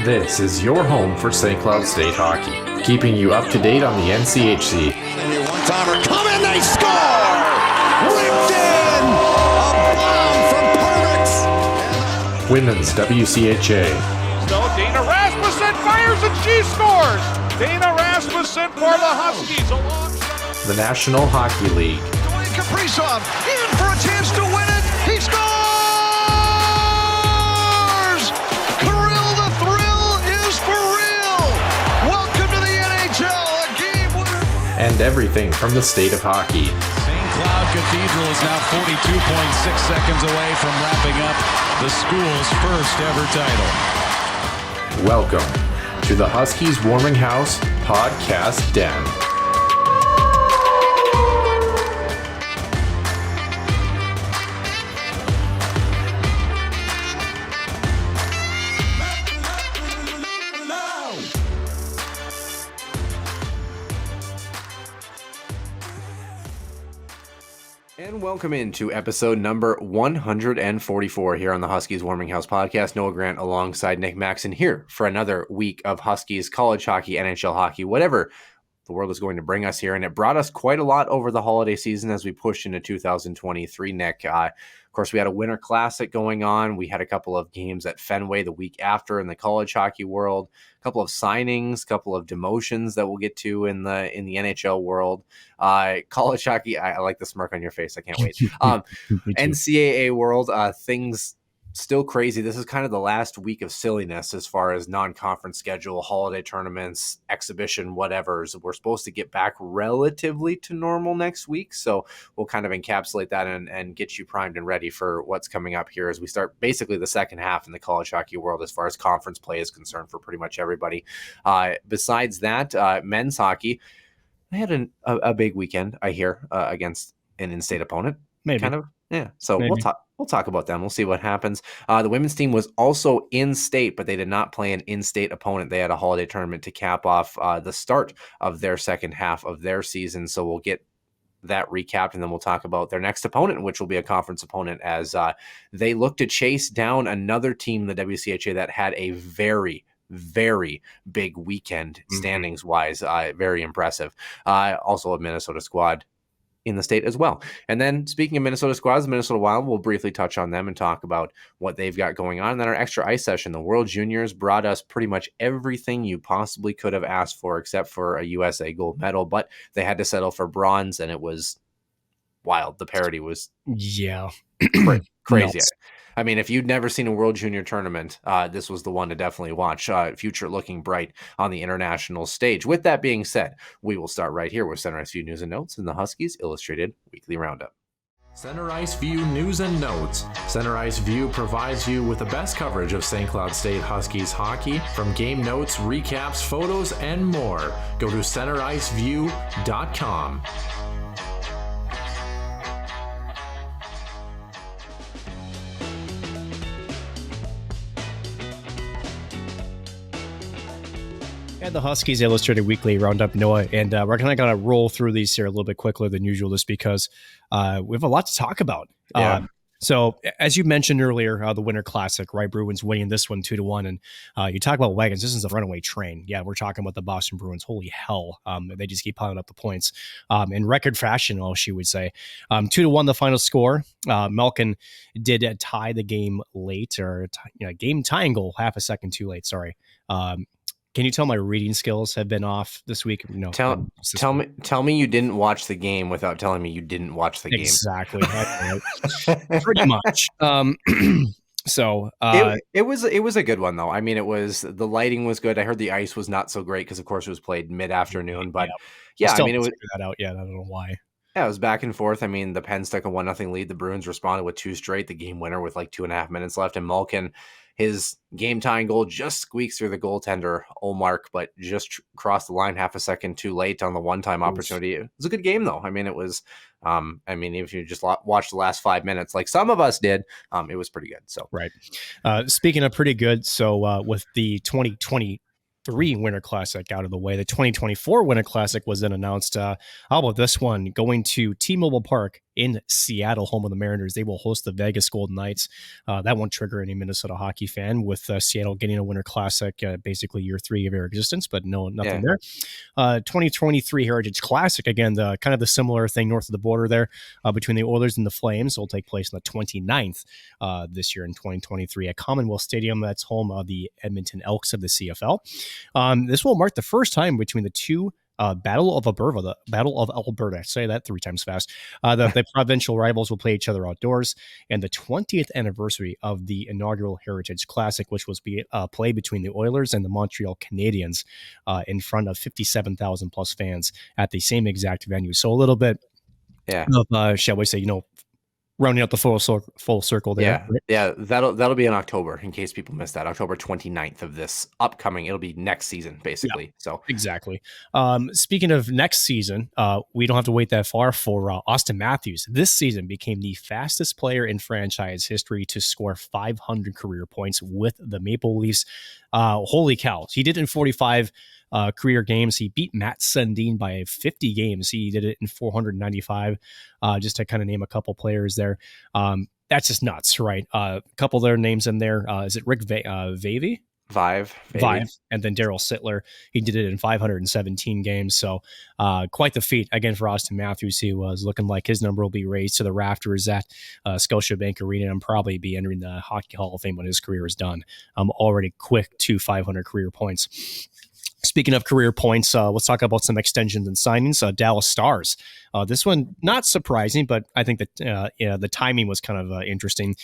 This is your home for St. Cloud State hockey, keeping you up to date on the NCHC. One-timer coming, they score! Ripped in! A bomb from Pervix! Women's WCHA. So Dana Rasmussen fires and she scores! Dana Rasmussen for the Huskies alongside The National Hockey League. Dwayne Kaprizov in for a chance to win it! He scores! Kirill, the thrill is for real! Welcome to the NHL, a game winner! And everything from the state of hockey. St. Cloud Cathedral is now 42.6 seconds away from wrapping up the school's first ever title. Welcome to the Huskies Warming House Podcast Den. And welcome into episode number 144 here on the Huskies Warming House Podcast. Noah Grant alongside Nick Maxon here for another week of Huskies college hockey, NHL hockey, whatever the world is going to bring us here. And it brought us quite a lot over the holiday season as we pushed into 2023, Nick. Of course, we had a Winter Classic going on. We had a couple of games at Fenway the week after in the college hockey world, a couple of signings, a couple of demotions that we'll get to in the NHL world. College hockey, I like the smirk on your face. I can't wait. NCAA world, things still crazy. This is kind of the last week of silliness as far as non-conference schedule, holiday tournaments, exhibition, whatever. So we're supposed to get back relatively to normal next week. So we'll kind of encapsulate that and get you primed and ready for what's coming up here as we start basically the second half in the college hockey world as far as conference play is concerned for pretty much everybody. Besides that, men's hockey, I had a big weekend, I hear, against an in-state opponent. Maybe. Kind of. Yeah. So Maybe. We'll talk about them. We'll see what happens. The women's team was also in-state, but they did not play an in-state opponent. They had a holiday tournament to cap off the start of their second half of their season. So we'll get that recapped, and then we'll talk about their next opponent, which will be a conference opponent, as they look to chase down another team, the WCHA, that had a very big weekend standings-wise. Very impressive. Also a Minnesota squad in the state as well. And then speaking of Minnesota squads, the Minnesota Wild, we'll briefly touch on them and talk about what they've got going on. And then our extra ice session, the World Juniors brought us pretty much everything you possibly could have asked for except for a USA gold medal, but they had to settle for bronze, and it was wild. The parity was crazy. Nuts. I mean, if you'd never seen a World Junior tournament, this was the one to definitely watch. Future looking bright on the international stage. With that being said, we will start right here with Center Ice View News and Notes in the Huskies Illustrated Weekly Roundup. Center Ice View News and Notes. Center Ice View provides you with the best coverage of St. Cloud State Huskies hockey, from game notes, recaps, photos, and more. Go to centericeview.com. And the Huskies Illustrated Weekly Roundup, Noah, and we're kind of going to roll through these here a little bit quicker than usual, just because we have a lot to talk about. Yeah. So as you mentioned earlier, the Winter Classic, right? Bruins winning this one 2-1, and you talk about wagons. This is a runaway train. Yeah, we're talking about the Boston Bruins. Holy hell, they just keep piling up the points in record fashion, she would say. 2-1, the final score. Malkin did tie the game late, or game tying goal half a second too late. Sorry. Can you tell my reading skills have been off this week? No. Tell me you didn't watch the game without telling me you didn't watch the game. Exactly. Pretty much. So it was a good one though. I mean, the lighting was good. I heard the ice was not so great because of course it was played mid-afternoon, but yeah, I mean, it was that out yet. I don't know why. Yeah, it was back and forth. I mean, the Pens took a 1-0 lead. The Bruins responded with two straight, the game winner with like 2.5 minutes left, and Malkin, his game-tying goal just squeaks through the goaltender, Olmark, but just crossed the line half a second too late on the one-time opportunity. It was a good game, though. I mean, it was, if you just watch the last 5 minutes, like some of us did, it was pretty good. So right. Speaking of pretty good, so with the 2023 Winter Classic out of the way, the 2024 Winter Classic was then announced. How about this one? Going to T-Mobile Park in Seattle, home of the Mariners. They will host the Vegas Golden Knights. That won't trigger any Minnesota hockey fan, with Seattle getting a Winter Classic, basically year 3 of their existence, but nothing there. 2023 Heritage Classic, again, kind of the similar thing north of the border there, between the Oilers and the Flames, will take place on the 29th this year in 2023 at Commonwealth Stadium. That's home of the Edmonton Elks of the CFL. This will mark the first time between the two Battle of Alberta. Say that 3 times fast. The provincial rivals will play each other outdoors, and the 20th anniversary of the inaugural Heritage Classic, which was played between the Oilers and the Montreal Canadiens in front of 57,000 plus fans at the same exact venue. So a little bit of, shall we say, rounding out the full circle there. Yeah, right? yeah, that'll be in October, in case people missed that. October 29th of this upcoming. It'll be next season, basically. Yeah, so exactly. Speaking of next season, we don't have to wait that far for Austin Matthews. This season became the fastest player in franchise history to score 500 career points with the Maple Leafs. Holy cow. He did it in 45 career games. He beat Matt Sundin by 50 games. He did it in 495, just to kind of name a couple players there. That's just nuts, right? A couple of their names in there. Is it Rick Vavy? Vive, and then Daryl Sittler. He did it in 517 games. So quite the feat again for Austin Matthews. He was looking like his number will be raised to the rafters at Scotiabank Arena and probably be entering the Hockey Hall of Fame when his career is done. Already quick to 500 career points. Speaking of career points, let's talk about some extensions and signings. Dallas Stars. This one, not surprising, but I think that the timing was kind of interesting.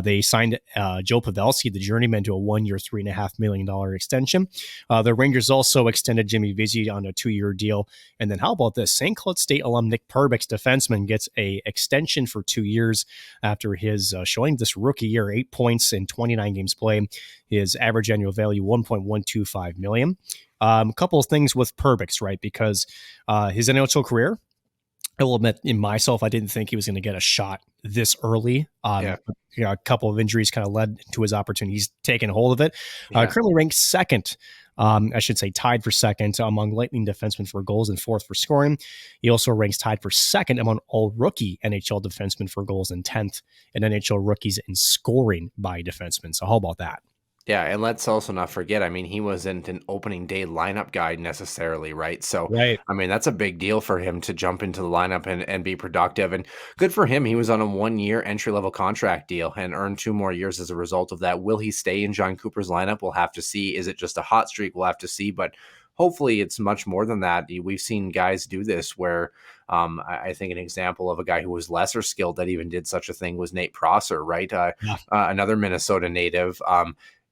They signed Joe Pavelski, the journeyman, to a 1-year, $3.5 million extension. The Rangers also extended Jimmy Vesey on a 2-year deal. And then how about this? St. Cloud State alum Nick Perbix, defenseman, gets a extension for 2 years after his showing this rookie year, 8 points in 29 games played. His average annual value, $1.125 million. A couple of things with Perbix, right? Because his NHL career, I will admit in myself, I didn't think he was going to get a shot this early. A couple of injuries kind of led to his opportunity. He's taken hold of it. Currently ranked second, I should say tied for second among Lightning defensemen for goals and 4th for scoring. He also ranks tied for second among all rookie NHL defensemen for goals and 10th in NHL rookies in scoring by defensemen. So how about that? Yeah, and let's also not forget, I mean, he wasn't an opening day lineup guy necessarily, right? So, right. I mean, that's a big deal for him to jump into the lineup and be productive. And good for him. He was on a 1-year entry-level contract deal and earned 2 more years as a result of that. Will he stay in John Cooper's lineup? We'll have to see. Is it just a hot streak? We'll have to see. But hopefully it's much more than that. We've seen guys do this where I think an example of a guy who was lesser skilled that even did such a thing was Nate Prosser, right? Another Minnesota native.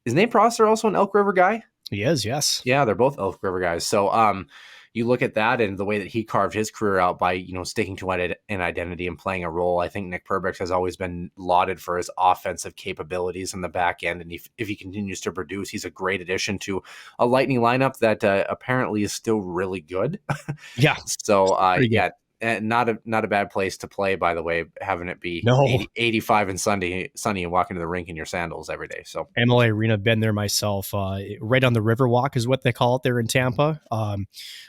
Is Nate Prosser also an Elk River guy? He is, yes. Yeah, they're both Elk River guys. So you look at that and the way that he carved his career out by, sticking to an identity and playing a role. I think Nick Perbix has always been lauded for his offensive capabilities in the back end. And if he continues to produce, he's a great addition to a Lightning lineup that apparently is still really good. Yeah. So, and not a bad place to play, by the way, having it be 85 and sunny and walking to the rink in your sandals every day. So MLA Arena, been there myself. Right on the Riverwalk is what they call it there in Tampa. A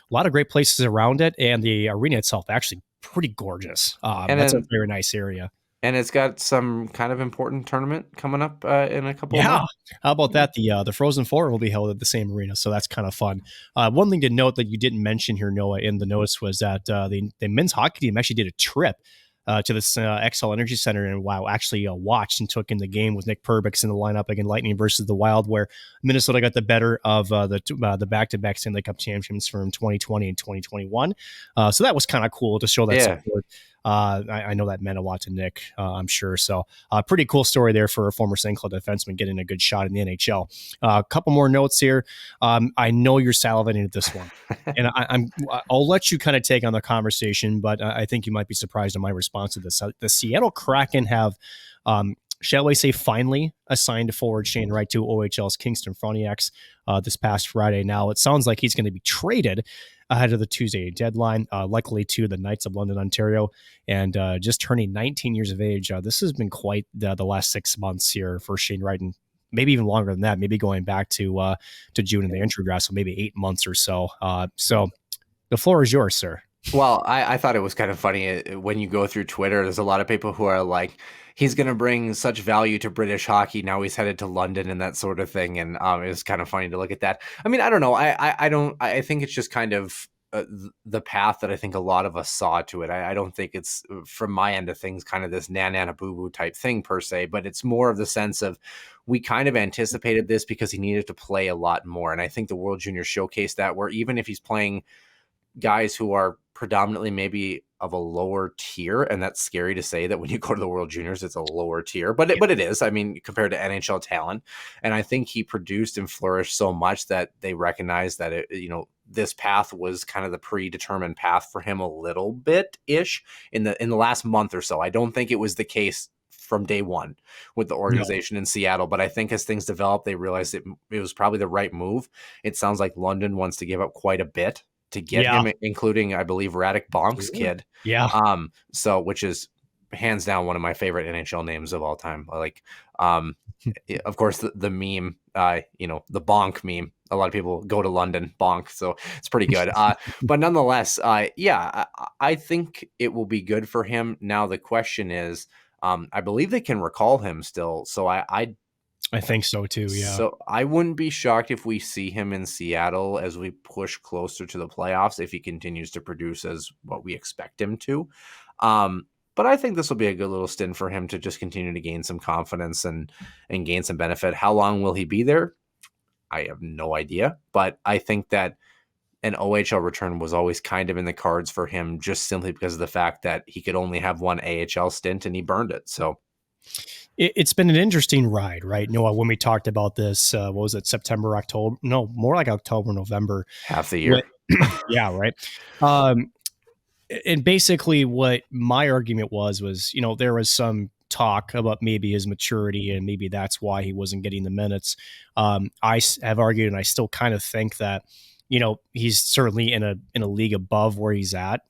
lot of great places around it, and the arena itself actually pretty gorgeous. And that's a very nice area. And it's got some kind of important tournament coming up in a couple of months. How about that? The Frozen Four will be held at the same arena, so that's kind of fun. One thing to note that you didn't mention here, Noah, in the notice was that the men's hockey team actually did a trip to this XL Energy Center and actually watched and took in the game with Nick Perbix in the lineup against Lightning versus the Wild, where Minnesota got the better of the back-to-back Stanley Cup champions from 2020 and 2021. So that was kind of cool to show that support. I know that meant a lot to Nick, I'm sure. So pretty cool story there for a former St. Cloud defenseman getting a good shot in the NHL. A couple more notes here. I know you're salivating at this one, and I'll let you kind of take on the conversation, but I think you might be surprised at my response to this. The Seattle Kraken have, shall we say, finally assigned forward Shane Wright to OHL's Kingston Frontenacs this past Friday. Now, it sounds like he's going to be traded ahead of the Tuesday deadline, likely to the Knights of London, Ontario, and just turning 19 years of age. This has been quite the last 6 months here for Shane Wright, and maybe even longer than that, maybe going back to June in the entry draft, so maybe 8 months or so. So the floor is yours, sir. Well, I thought it was kind of funny when you go through Twitter. There's a lot of people who are like, he's going to bring such value to British hockey. Now he's headed to London and that sort of thing. And it's kind of funny to look at that. I mean, I don't know. I think it's just kind of the path that I think a lot of us saw to it. I don't think it's from my end of things kind of this nana boo boo type thing per se, but it's more of the sense of we kind of anticipated this because he needed to play a lot more. And I think the World Juniors showcased that, where even if he's playing guys who are predominantly maybe of a lower tier, and that's scary to say that when you go to the World Juniors, it's a lower tier, but it is. I mean, compared to NHL talent, and I think he produced and flourished so much that they recognized that this path was kind of the predetermined path for him a little bit ish in the last month or so. I don't think it was the case from day one with the organization in Seattle, but I think as things developed, they realized it was probably the right move. It sounds like London wants to give up quite a bit to get him, including, I believe, Radek Bonk's kid. Yeah. So, which is hands down one of my favorite NHL names of all time. Like, of course, the meme, the Bonk meme. A lot of people go to London, Bonk. So it's pretty good. But nonetheless, I think it will be good for him. Now, the question is, I believe they can recall him still. So I think so too. Yeah. So I wouldn't be shocked if we see him in Seattle as we push closer to the playoffs, if he continues to produce as what we expect him to. But I think this will be a good little stint for him to just continue to gain some confidence and gain some benefit. How long will he be there? I have no idea, but I think that an OHL return was always kind of in the cards for him, just simply because of the fact that he could only have one AHL stint and he burned it. So it's been an interesting ride, right? Noah, when we talked about this, what was it, September, October? No, more like October, November. Half the year. Yeah, right. And basically what my argument was, there was some talk about maybe his maturity and maybe that's why he wasn't getting the minutes. I have argued, and I still kind of think that, he's certainly in a league above where he's at.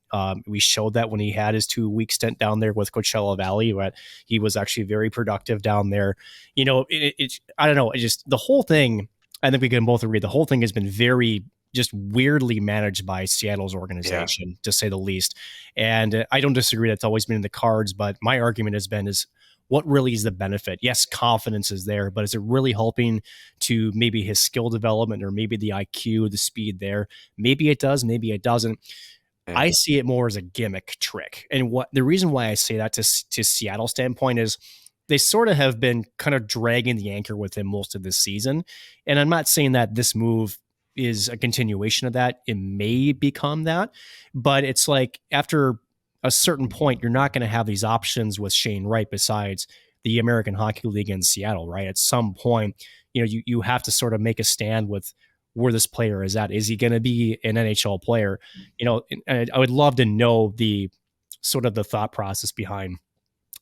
We showed that when he had his 2-week stint down there with Coachella Valley, but he was actually very productive down there. I don't know. The whole thing, I think we can both agree, the whole thing has been very just weirdly managed by Seattle's organization, to say the least. And I don't disagree. That's always been in the cards, but my argument has been is, what really is the benefit? Yes, confidence is there, but is it really helping to maybe his skill development or maybe the IQ, the speed there? Maybe it does, maybe it doesn't. Yeah. I see it more as a gimmick trick. And what the reason why I say that to Seattle standpoint is they sort of have been kind of dragging the anchor with him most of this season. And I'm not saying that this move is a continuation of that. It may become that, but it's like after a certain point, you're not going to have these options with Shane Wright besides the American Hockey League in Seattle, right? At some point, you have to sort of make a stand with where this player is at. Is he going to be an NHL player? I would love to know the sort of the thought process behind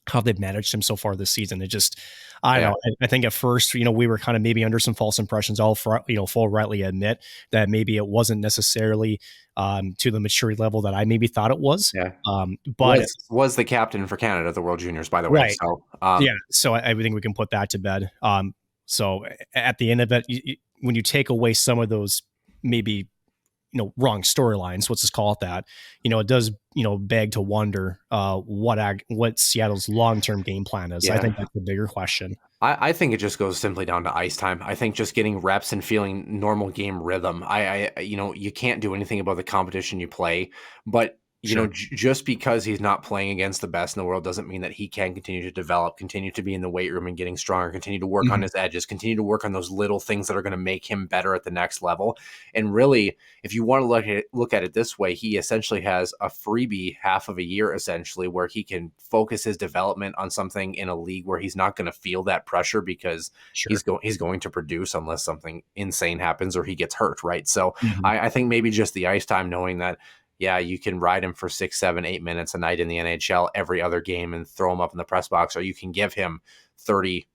how they've managed him so far this season. It just, I don't know. I think at first, we were kind of maybe under some false impressions. I'll full rightly admit that maybe it wasn't necessarily to the maturity level that I maybe thought it was. Yeah. But was the captain for Canada at the World Juniors, by the way. Right. So, so I think we can put that to bed. So at the end of it, when you take away some of those maybe wrong storylines, let's just call it that, it does, beg to wonder what Seattle's long-term game plan is. Yeah. I think that's the bigger question. I think it just goes simply down to ice time. I think just getting reps and feeling normal game rhythm. You can't do anything about the competition you play, but just because he's not playing against the best in the world doesn't mean that he can continue to develop, continue to be in the weight room and getting stronger, continue to work on his edges, continue to work on those little things that are going to make him better at the next level. And really, if you want to look at it this way, he essentially has a freebie half of a year, essentially, where he can focus his development on something in a league where he's not going to feel that pressure because he's going to produce unless something insane happens or he gets hurt, right? So I think maybe just the ice time, knowing that, yeah, you can ride him for 6, 7, 8 minutes a night in the NHL every other game and throw him up in the press box, or you can give him 30,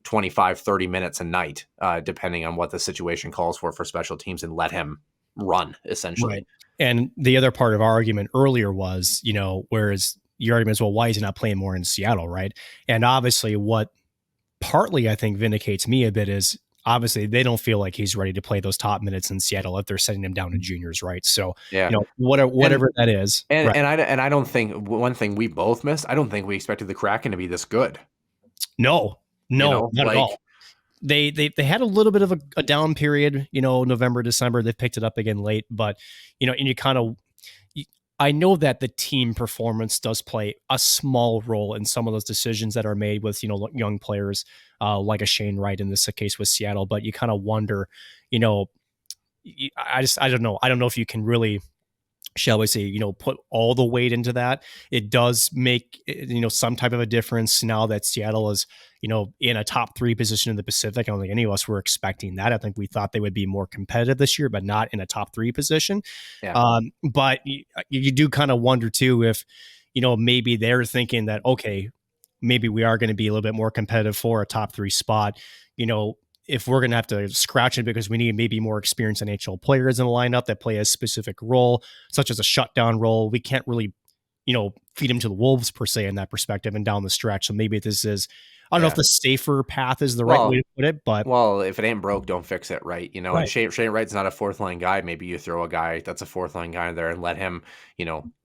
25, 30 minutes a night, depending on what the situation calls for special teams, and let him run, essentially. Right. And the other part of our argument earlier was, whereas your argument is, well, why is he not playing more in Seattle, right? And obviously what partly I think vindicates me a bit is obviously they don't feel like he's ready to play those top minutes in Seattle if they're sending him down to juniors, right? So, Yeah. whatever that is. And, right. and I don't think one thing we both missed, I don't think we expected the Kraken to be this good. No, not at all. They had a little bit of a down period, November, December. They picked it up again late, but and you kind of, I know that the team performance does play a small role in some of those decisions that are made with young players like a Shane Wright in this case with Seattle. But you kind of wonder, I don't know. I don't know if you can really, shall we say, put all the weight into that. It does make, some type of a difference now that Seattle is, in a top 3 position in the Pacific. I don't think any of us were expecting that. I think we thought they would be more competitive this year, but not in a top 3 position. Yeah. But you do kind of wonder too, if, maybe they're thinking that, okay, maybe we are going to be a little bit more competitive for a top 3 spot, if we're going to have to scratch it because we need maybe more experienced NHL players in the lineup that play a specific role, such as a shutdown role. We can't really, feed them to the wolves per se in that perspective and down the stretch. So maybe this is, I don't know if the safer path is the right way to put it, but if it ain't broke, don't fix it, right? And Shane Wright's not a 4th line guy. Maybe you throw a guy that's a 4th line guy in there and let him,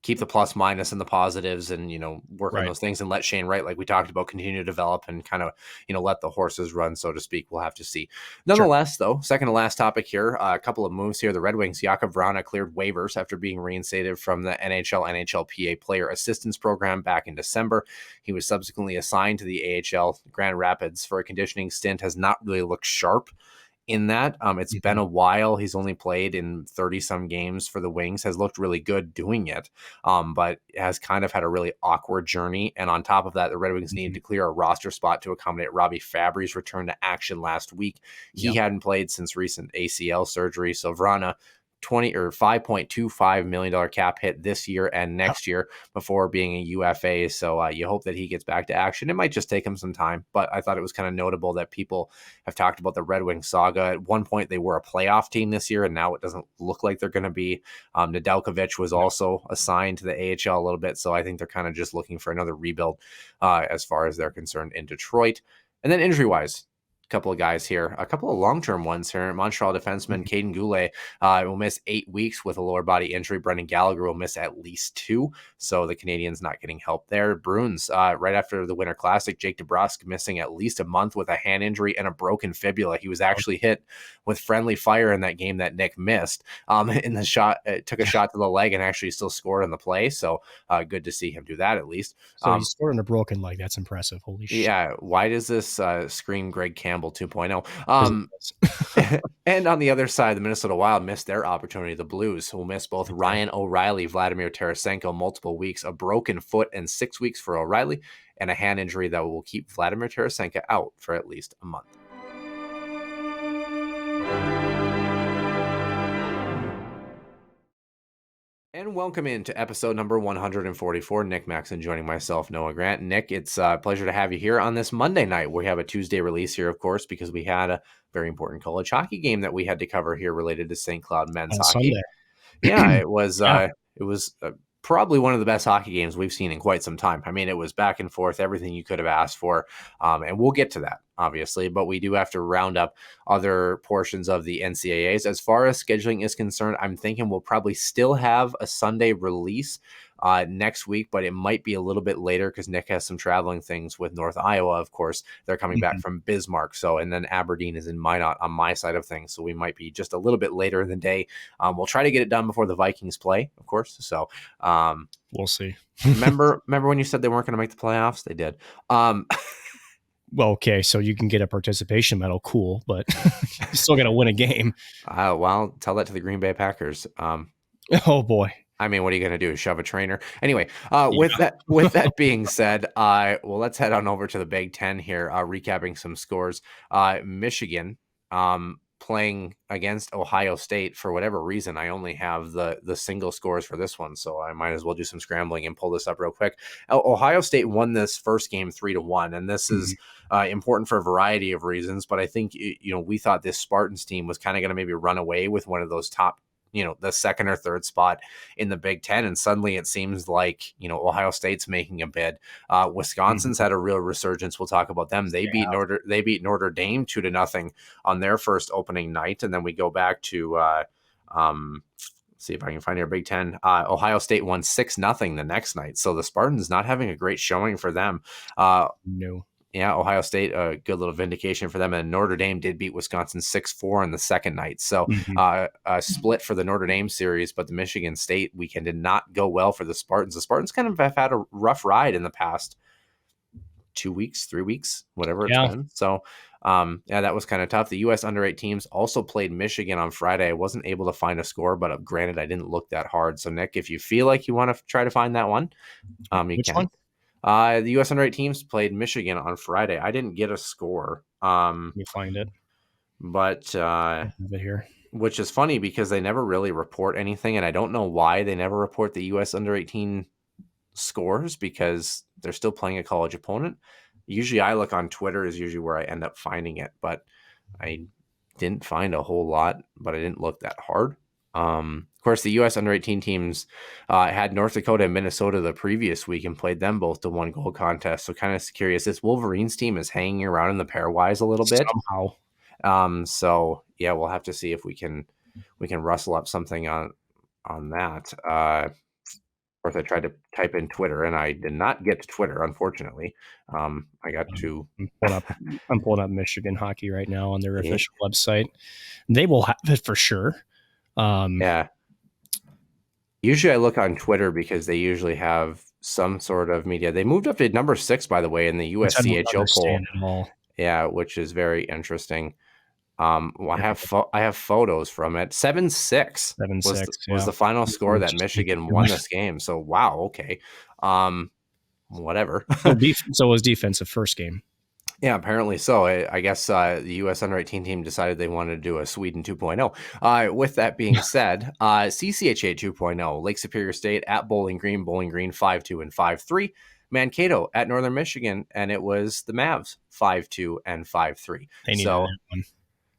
keep the plus minus and the positives and, work on those things, and let Shane Wright, like we talked about, continue to develop and kind of, let the horses run, so to speak. We'll have to see. Nonetheless, though, second to last topic here, a couple of moves here. The Red Wings, Jakub Vrana cleared waivers after being reinstated from the NHLPA player assistance program back in December. He was subsequently assigned to the AHL Grand Rapids for a conditioning stint. Has not really looked sharp in that. It's been a while. He's only played in 30-some games for the Wings, has looked really good doing it, but has kind of had a really awkward journey. And on top of that, the Red Wings needed to clear a roster spot to accommodate Robbie Fabry's return to action last week. He hadn't played since recent ACL surgery. So Vrana, $5.25 million cap hit this year and next year before being a UFA. So you hope that he gets back to action. It might just take him some time, but I thought it was kind of notable that people have talked about the Red Wings saga. At one point, they were a playoff team this year, and now it doesn't look like they're going to be. Nedeljkovic was also assigned to the AHL a little bit, so I think they're kind of just looking for another rebuild as far as they're concerned in Detroit. And then injury-wise, couple of guys here, a couple of long-term ones here. Montreal defenseman Caden Goulet will miss 8 weeks with a lower body injury. Brendan Gallagher will miss at least 2. So the Canadians not getting help there. Bruins, right after the Winter Classic, Jake DeBrusk missing at least a month with a hand injury and a broken fibula. He was actually hit with friendly fire in that game that Nick missed. In the shot, took a shot to the leg and actually still scored on the play. So good to see him do that at least. So he scored on a broken leg. That's impressive. Holy shit. Yeah. Why does this scream Greg Campbell 2.0? And on the other side, the Minnesota Wild missed their opportunity. The Blues will miss both Ryan O'Reilly, Vladimir Tarasenko, multiple weeks, a broken foot and 6 weeks for O'Reilly, and a hand injury that will keep Vladimir Tarasenko out for at least a month. And welcome into episode number 144. Nick Maxon joining myself, Noah Grant. Nick, it's a pleasure to have you here on this Monday night. We have a Tuesday release here, of course, because we had a very important college hockey game that we had to cover here related to St. Cloud men's hockey. Sunday. Yeah, it was. It was probably one of the best hockey games we've seen in quite some time. I mean, it was back and forth, everything you could have asked for, and we'll get to that, obviously. But we do have to round up other portions of the NCAAs. As far as scheduling is concerned, I'm thinking we'll probably still have a Sunday release next week, but it might be a little bit later because Nick has some traveling things with North Iowa. Of course, they're coming back from Bismarck. So, and then Aberdeen is in Minot on my side of things. So we might be just a little bit later in the day. We'll try to get it done before the Vikings play, of course. So we'll see. remember when you said they weren't going to make the playoffs? They did. Well, okay, so you can get a participation medal, cool, but you're still going to win a game. Well, tell that to the Green Bay Packers. Oh boy. I mean, what are you going to do? Shove a trainer? Anyway, with that being said, well, let's head on over to the Big Ten here, recapping some scores. Michigan playing against Ohio State. For whatever reason, I only have the single scores for this one, so I might as well do some scrambling and pull this up real quick. Ohio State won this first game 3-1, and this is important for a variety of reasons, but I think we thought this Spartans team was kind of going to maybe run away with one of those top the second or third spot in the Big Ten. And suddenly it seems like, Ohio State's making a bid. Wisconsin's had a real resurgence. We'll talk about them. They beat Notre Dame 2-0 on their first opening night. And then we go back to, see if I can find your Big Ten. Ohio State won 6-0 the next night. So the Spartans not having a great showing for them. No. Yeah, Ohio State, a good little vindication for them. And Notre Dame did beat Wisconsin 6-4 in the second night. So a split for the Notre Dame series, but the Michigan State weekend did not go well for the Spartans. The Spartans kind of have had a rough ride in the past 2 weeks, 3 weeks, whatever it's been. So, that was kind of tough. The U.S. under-8 teams also played Michigan on Friday. I wasn't able to find a score, but granted, I didn't look that hard. So, Nick, if you feel like you want to try to find that one, you Which can. one? The U.S. under-8 teams played Michigan on Friday. I didn't get a score. You find it, but here, which is funny because they never really report anything, and I don't know why they never report the U.S. under-18 scores because they're still playing a college opponent. Usually, I look on Twitter is usually where I end up finding it, but I didn't find a whole lot. But I didn't look that hard. Of course, the U.S. under-18 teams had North Dakota and Minnesota the previous week and played them both to 1-goal contest. So kind of curious. This Wolverines team is hanging around in the pairwise a little bit. Somehow. So, yeah, we'll have to see if we can rustle up something on that. Of course, I tried to type in Twitter, and I did not get to Twitter, unfortunately. I got to... I'm pulling up Michigan hockey right now on their official website. They will have it for sure. Yeah. Usually I look on Twitter because they usually have some sort of media. They moved up to number 6, by the way, in the USCHO poll. Yeah, which is very interesting. I have photos from it. 7-6 was the final score that Michigan won this game. So wow, okay. Whatever. So it was defensive first game. Yeah, apparently so. I guess the U.S. under-18 team decided they wanted to do a Sweden 2.0. With that being said, CCHA 2.0, Lake Superior State at Bowling Green 5-2 and 5-3. Mankato at Northern Michigan, and it was the Mavs 5-2 and 5-3. So,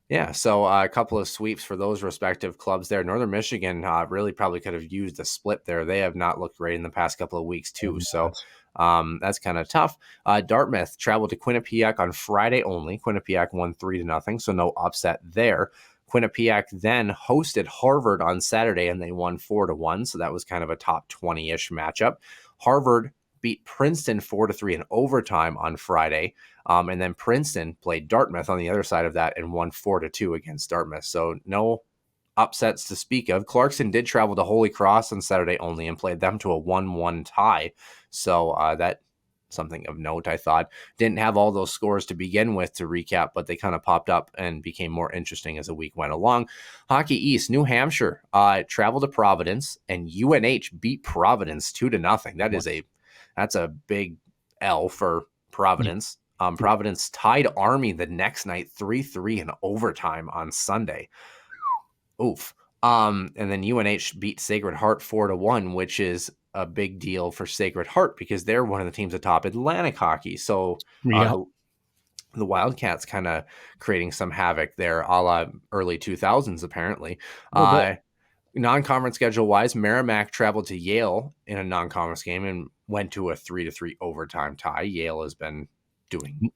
yeah, so a couple of sweeps for those respective clubs there. Northern Michigan really probably could have used a split there. They have not looked great in the past couple of weeks too. So that's kind of tough. Dartmouth traveled to Quinnipiac on Friday only. Quinnipiac won 3-0, so no upset there. Quinnipiac then hosted Harvard on Saturday, and they won 4-1, so that was kind of a top 20-ish matchup. Harvard beat Princeton 4-3 in overtime on Friday, and then Princeton played Dartmouth on the other side of that and won 4-2 against Dartmouth. So no upsets to speak of. Clarkson did travel to Holy Cross on Saturday only and played them to a 1-1 tie. So that something of note, I thought. Didn't have all those scores to begin with to recap, but they kind of popped up and became more interesting as the week went along. Hockey East, New Hampshire traveled to Providence, and UNH beat Providence 2-0. That's a big L for Providence. Providence tied Army the next night 3-3 in overtime on Sunday. Oof. And then UNH beat Sacred Heart 4-1, which is a big deal for Sacred Heart because they're one of the teams atop Atlantic hockey. So the Wildcats kind of creating some havoc there, a la early 2000s, apparently. Non-conference schedule-wise, Merrimack traveled to Yale in a non-conference game and went to a 3-3 overtime tie. Yale has been doing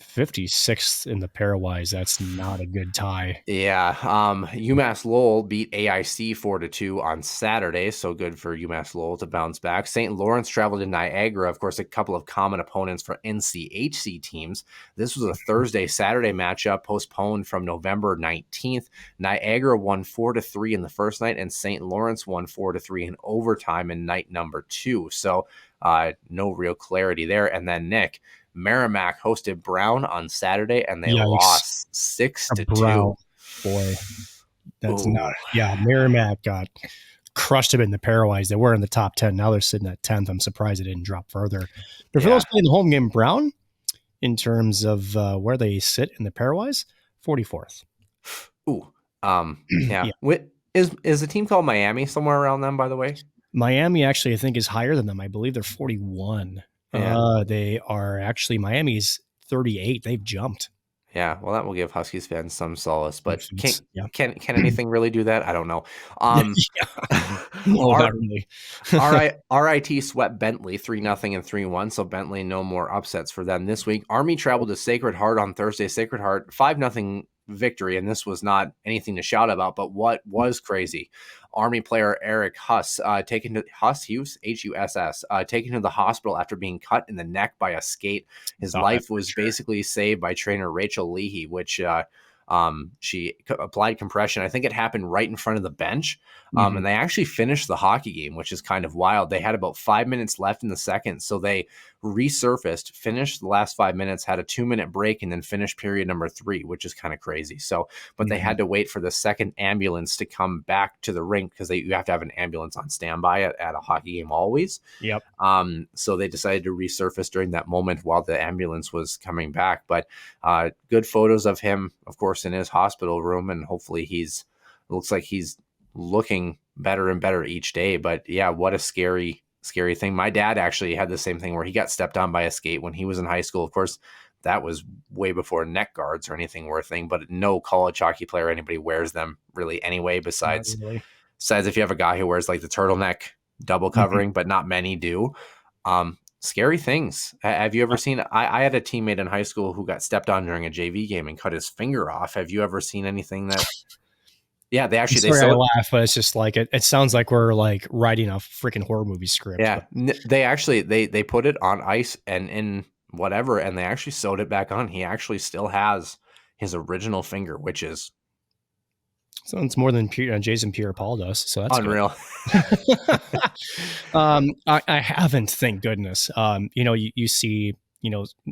56th in the pairwise. That's not a good tie. Yeah. UMass Lowell beat AIC 4-2 on Saturday. So good for UMass Lowell to bounce back. St. Lawrence traveled to Niagara. Of course, a couple of common opponents for NCHC teams. This was a Thursday-Saturday matchup postponed from November 19th. Niagara won 4-3 in the first night, and St. Lawrence won 4-3 in overtime in night number 2. So no real clarity there. And then Nick, Merrimack hosted Brown on Saturday, and they lost 6-2. Boy, that's not. Yeah, Merrimack got crushed him in the pairwise. They were in the top 10. Now they're sitting at 10th. I'm surprised they didn't drop further. But for those playing the home game, Brown, in terms of where they sit in the pairwise, 44th. Yeah. Is a team called Miami somewhere around them, by the way? Miami actually, I think, is higher than them. I believe they're 41. Yeah. They are actually, Miami's 38. They've jumped. Yeah, well, that will give Huskies fans some solace, but Yeah. can anything really do that? I don't know. Um, Yeah. No, our not really. RIT swept Bentley 3-0 and 3-1, so Bentley no more upsets for them this week. Army traveled to Sacred Heart on Thursday. Sacred Heart 5-0 victory, and this was not anything to shout about, but what was crazy, Army player Eric Huss taken to Hughes Huss taken to the hospital after being cut in the neck by a skate. His life was basically saved by trainer Rachel Leahy, which she applied compression. I think it happened right in front of the bench. And they actually finished the hockey game, which is kind of wild. They had about 5 minutes left in the second, so they resurfaced, finished the last 5 minutes, had a 2-minute break, and then finished period number 3, which is kind of crazy. So, but they had to wait for the second ambulance to come back to the rink because you have to have an ambulance on standby at a hockey game always. Yep. So they decided to resurface during that moment while the ambulance was coming back. But good photos of him, of course, in his hospital room, and hopefully looks like he's looking better and better each day. But yeah, what a scary thing. My dad actually had the same thing where he got stepped on by a skate when he was in high school. Of course, that was way before neck guards or anything were a thing, but no college hockey player, anybody wears them really anyway, besides if you have a guy who wears like the turtleneck double covering, but not many do. Scary things. Have you ever seen, I had a teammate in high school who got stepped on during a JV game and cut his finger off. Have you ever seen anything that, yeah, they I laugh, but it's just like, it sounds like we're like writing a freaking horror movie script. Yeah. They actually, they put it on ice and in whatever, and they actually sewed it back on. He actually still has his original finger, which is, so it's more than Jason Pierre-Paul does. So that's unreal. I haven't, thank goodness. You see,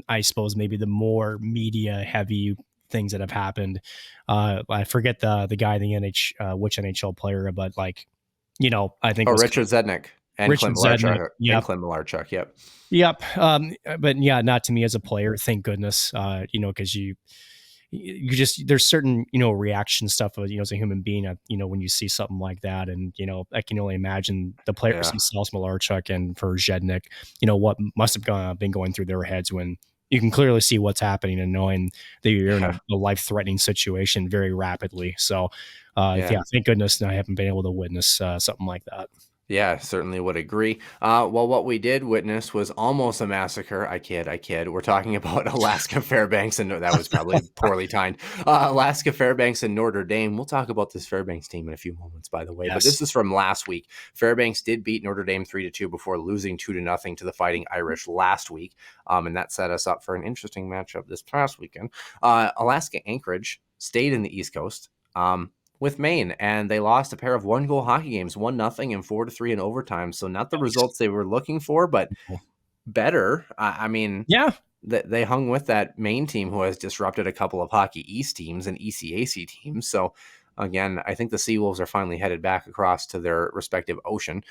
I suppose maybe the more media heavy things that have happened. I forget the guy, which NHL player, but like, I think Richard Zednik and Clint Malarchuk. Yep. Clint Malarchuk. Yep. Yep. But yeah, not to me as a player, thank goodness. Because you just, there's certain, reaction stuff, as a human being, when you see something like that. And, I can only imagine the players themselves, Malarchuk and for Zednik, what must have been going through their heads when you can clearly see what's happening and knowing that you're in a life-threatening situation very rapidly. So, thank goodness I haven't been able to witness something like that. Yeah, certainly would agree. Well, what we did witness was almost a massacre. I kid. We're talking about Alaska Fairbanks, and that was probably poorly timed. Alaska Fairbanks and Notre Dame. We'll talk about this Fairbanks team in a few moments, by the way. Yes. But this is from last week. Fairbanks did beat Notre Dame 3-2 before losing 2-0 to the Fighting Irish last week, and that set us up for an interesting matchup this past weekend. Alaska Anchorage stayed in the East Coast. With Maine, and they lost a pair of 1-goal hockey games, 1-0 and 4-3 in overtime. So not the results they were looking for, but better. I mean, yeah, they hung with that Maine team who has disrupted a couple of Hockey East teams and ECAC teams. So again, I think the Seawolves are finally headed back across to their respective ocean.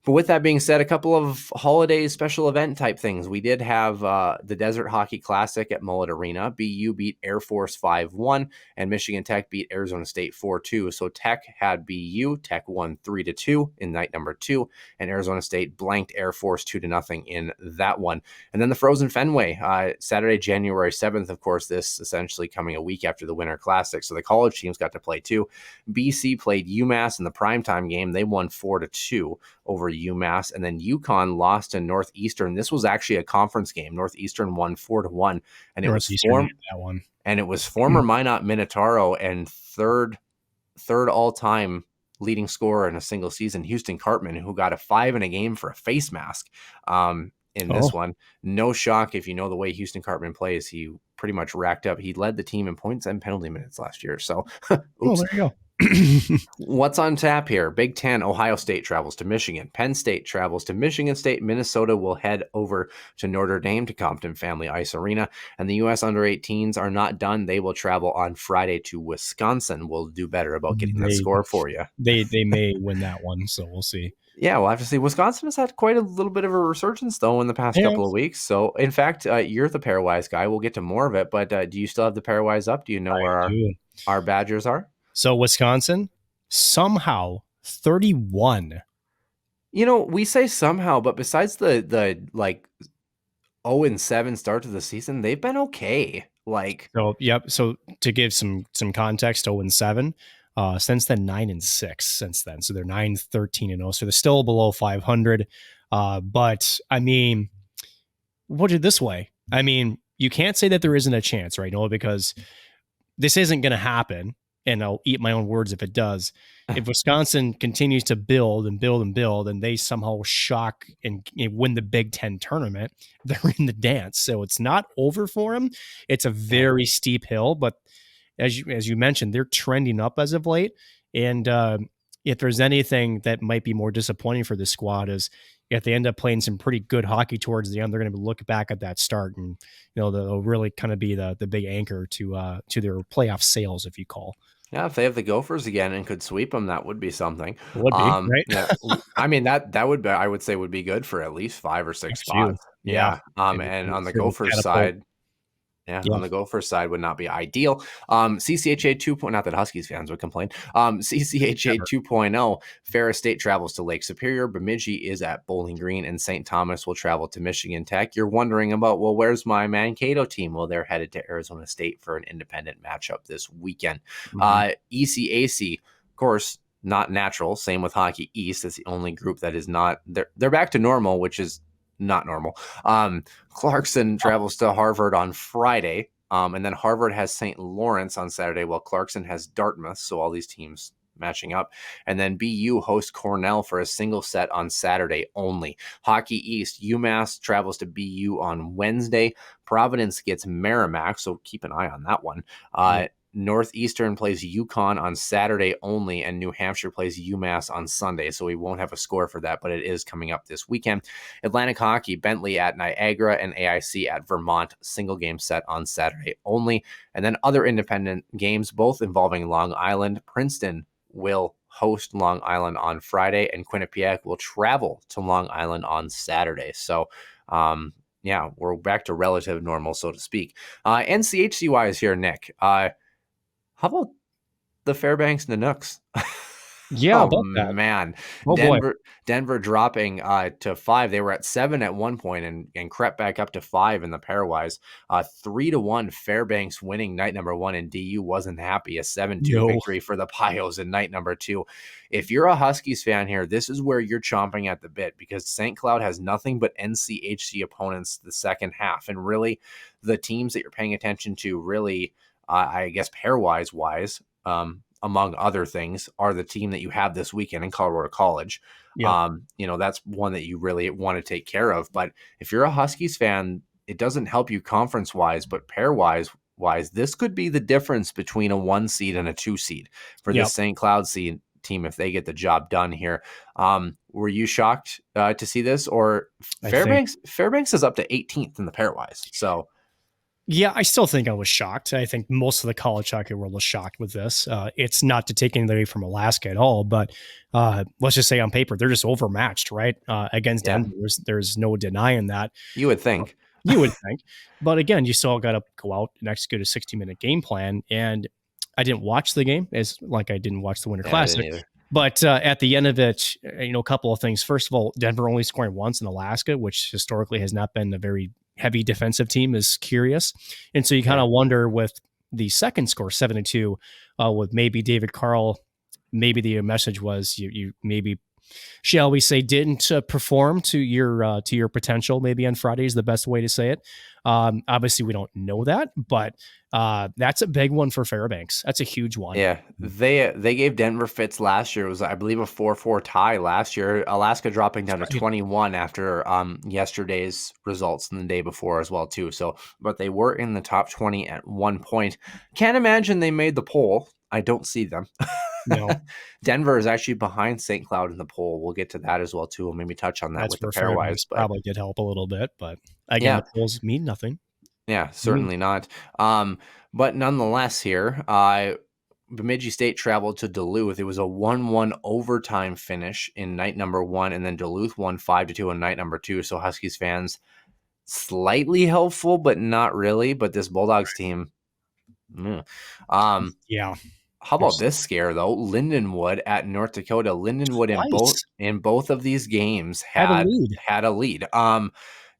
But with that being said, a couple of holiday special event type things. We did have the Desert Hockey Classic at Mullet Arena. BU beat Air Force 5-1, and Michigan Tech beat Arizona State 4-2. So Tech had BU. Tech won 3-2 in night number 2, and Arizona State blanked Air Force 2-0 in that one. And then the Frozen Fenway, Saturday, January 7th, of course, this essentially coming a week after the Winter Classic. So the college teams got to play too. BC played UMass in the primetime game. They won 4-2 over UMass, and then UConn lost to Northeastern. This was actually a conference game. Northeastern won 4-1, and it was former Minot Minotauro and third all-time leading scorer in a single season, Houston Cartman, who got a 5 in a game for a face mask in this one. No shock if you know the way Houston Cartman plays. He pretty much racked up. He led the team in points and penalty minutes last year. So, there you go. What's on tap here? Big Ten, Ohio State travels to Michigan. Penn State travels to Michigan State. Minnesota will head over to Notre Dame to Compton Family Ice Arena. And the U.S. under-18s are not done. They will travel on Friday to Wisconsin. We'll do better about getting that score for you. They may win that one, so we'll see. Yeah, we'll have to see. Wisconsin has had quite a little bit of a resurgence, though, in the past couple of weeks. So, in fact, you're the pairwise guy. We'll get to more of it. But do you still have the pairwise up? Do you know where our Badgers are? So Wisconsin, somehow 31. We say somehow, but besides the like 0-7 start to the season, they've been okay. Like, So, yep. So to give some context, 0-7. Since then, 9-6 since then. So they're 9-13-0. So they're still below 500. But I mean, put it this way. I mean, you can't say that there isn't a chance, right? No, because this isn't going to happen. And I'll eat my own words if it does. If Wisconsin continues to build and build and build, and they somehow shock and win the Big Ten tournament, they're in the dance. So it's not over for them. It's a very steep hill, but as you mentioned, they're trending up as of late. And if there's anything that might be more disappointing for the squad is if they end up playing some pretty good hockey towards the end, they're going to look back at that start, and they'll really kind of be the big anchor to their playoff sails, if you call. Yeah, if they have the Gophers again and could sweep them, that would be something. Would be, right? Yeah, I mean that would be, I would say, would be good for at least 5 or 6 spots. Yeah. And on the Gophers side. Yeah, on the Gophers side would not be ideal. CCHA 2. Not that Huskies fans would complain. CCHA 2.0. Ferris State travels to Lake Superior. Bemidji is at Bowling Green, and St. Thomas will travel to Michigan Tech. You're wondering about, well, where's my Mankato team? Well, they're headed to Arizona State for an independent matchup this weekend. ECAC, of course, not natural. Same with Hockey East. It's the only group that is not. They're back to normal, which is not normal. Clarkson travels to Harvard on Friday, and then Harvard has St. Lawrence on Saturday, while Clarkson has Dartmouth. So all these teams matching up. And then BU hosts Cornell for a single set on Saturday only. Hockey East, UMass travels to BU on Wednesday. Providence gets Merrimack, so keep an eye on that one. Northeastern plays UConn on Saturday only, and New Hampshire plays UMass on Sunday, so we won't have a score for that, but it is coming up this weekend. Atlantic Hockey, Bentley at Niagara, and AIC at Vermont, single game set on Saturday only. And then other independent games, both involving Long Island. Princeton will host Long Island on Friday, and Quinnipiac will travel to Long Island on Saturday. So, yeah, we're back to relative normal, so to speak. NCHC wise here, Nick. How about the Fairbanks Nanooks? Yeah, about that. Man. Oh, Denver dropping to 5. They were at 7 at one point and crept back up to 5 in the pairwise. 3-1 Fairbanks winning night number 1, and DU wasn't happy. A 7-2 victory for the Pios in night number 2. If you're a Huskies fan here, this is where you're chomping at the bit, because St. Cloud has nothing but NCHC opponents the second half. And really, the teams that you're paying attention to really, I guess pairwise wise, among other things, are the team that you have this weekend in Colorado College. Yep. That's one that you really want to take care of. But if you're a Huskies fan, it doesn't help you conference wise, but pairwise, this could be the difference between a 1 seed and a 2 seed for this St. Cloud team if they get the job done here. Were you shocked to see this? Or Fairbanks is up to 18th in the pairwise. So. Yeah, I still think I was shocked. I think most of the college hockey world was shocked with this. It's not to take anything away from Alaska at all, but let's just say on paper, they're just overmatched, right? Against Denver. There's no denying that. You would think. But again, you still got to go out and execute a 60-minute game plan. And I didn't watch the game, as like I didn't watch the Winter Classic. But at the end of it, a couple of things. First of all, Denver only scoring once in Alaska, which historically has not been a very heavy defensive team, is curious. And so you kind of wonder with the second score, 7-2, with maybe David Carl, maybe the message was you maybe, shall we say, didn't perform to your potential. Maybe on Friday is the best way to say it. Obviously we don't know that, but that's a big one for Fairbanks. That's a huge one. Yeah, they gave Denver fits last year. It was, I believe, a 4-4 tie last year. Alaska dropping down to 21 after yesterday's results and the day before as well too. So, but they were in the top 20 at one point. Can't imagine they made the poll. I don't see them. No. Denver is actually behind St. Cloud in the poll. We'll get to that as well too. We'll maybe touch on that with the pairwise. Probably did help a little bit, but again, the polls mean nothing. Yeah, certainly not. But nonetheless here, Bemidji State traveled to Duluth. It was a 1-1 overtime finish in night number 1, and then Duluth won 5-2 in night number 2. So Huskies fans, slightly helpful, but not really. But this Bulldogs team, yeah. How about this scare though? Lindenwood at North Dakota. Lindenwood in both of these games had a lead.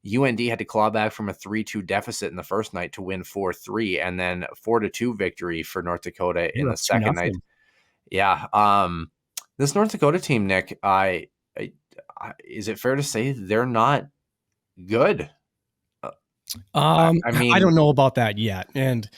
UND had to claw back from a 3-2 deficit in the first night to win 4-3, and then 4-2 victory for North Dakota in the second night. Yeah. This North Dakota team, Nick, is it fair to say they're not good? I don't know about that yet. And,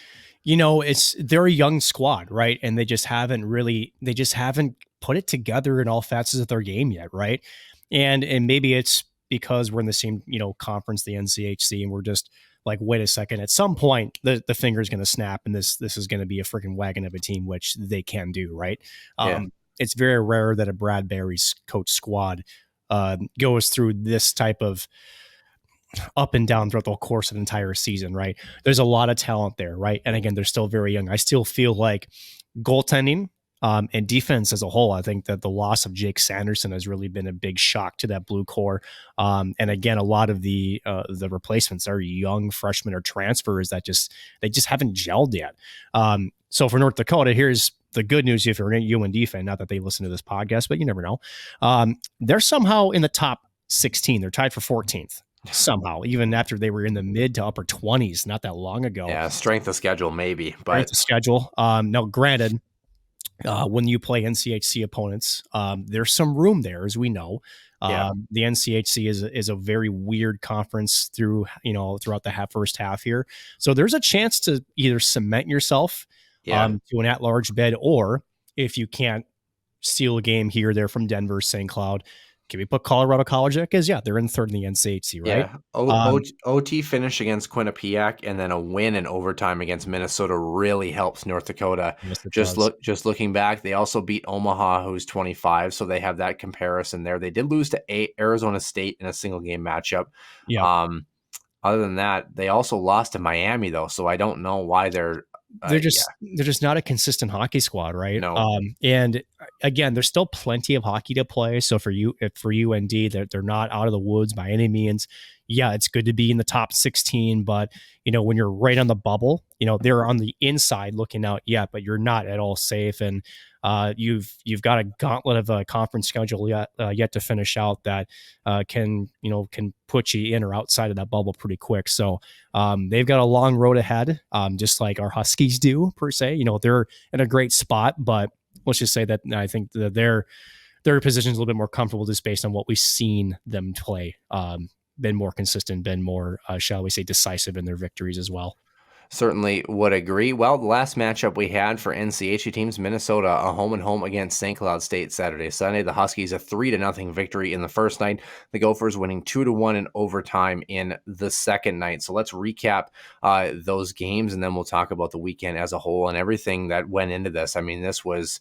they're a young squad, right? And they just haven't put it together in all facets of their game yet, right? And maybe it's because we're in the same, conference, the NCHC, and we're just like, wait a second, at some point the finger's going to snap and this is going to be a freaking wagon of a team, which they can do, right? It's very rare that a Brad Barry's coach squad goes through this type of up and down throughout the course of an entire season, right? There's a lot of talent there, right? And again, they're still very young. I still feel like goaltending and defense as a whole, I think that the loss of Jake Sanderson has really been a big shock to that blue core. And again, a lot of the replacements are young freshmen or transfers that they just haven't gelled yet. So for North Dakota, here's the good news if you're an UND fan, not that they listen to this podcast, but you never know. They're somehow in the top 16. They're tied for 14th. Somehow, even after they were in the mid to upper 20s not that long ago. Yeah, strength of schedule maybe, but strength of schedule. Now, granted, when you play NCHC opponents, there's some room there, as we know. The NCHC is a very weird conference throughout the first half here. So there's a chance to either cement yourself to an at-large bid, or if you can't steal a game here or there from Denver, St. Cloud, can we put Colorado College there? Because, they're in third in the NCHC, right? Yeah. OT finish against Quinnipiac and then a win in overtime against Minnesota really helps North Dakota. Yes, looking back, they also beat Omaha, who's 25, so they have that comparison there. They did lose to Arizona State in a single game matchup. Yeah. Other than that, they also lost to Miami, though, so I don't know why they're just not a consistent hockey squad, right? No. And again, there's still plenty of hockey to play. So for UND, they're not out of the woods by any means. Yeah, it's good to be in the top 16, but when you're right on the bubble, they're on the inside looking out. Yeah, but you're not at all safe, and you've got a gauntlet of a conference schedule yet to finish out that can put you in or outside of that bubble pretty quick. So they've got a long road ahead, just like our Huskies do per se. They're in a great spot, but let's just say that I think that their position is a little bit more comfortable just based on what we've seen them play. Been more consistent, been more, shall we say, decisive in their victories as well. Certainly would agree. Well, the last matchup we had for NCHC teams, Minnesota, a home and home against St. Cloud State Saturday. Sunday, the Huskies a 3-0 victory in the first night. The Gophers winning 2-1 in overtime in the second night. So let's recap those games, and then we'll talk about the weekend as a whole and everything that went into this. This was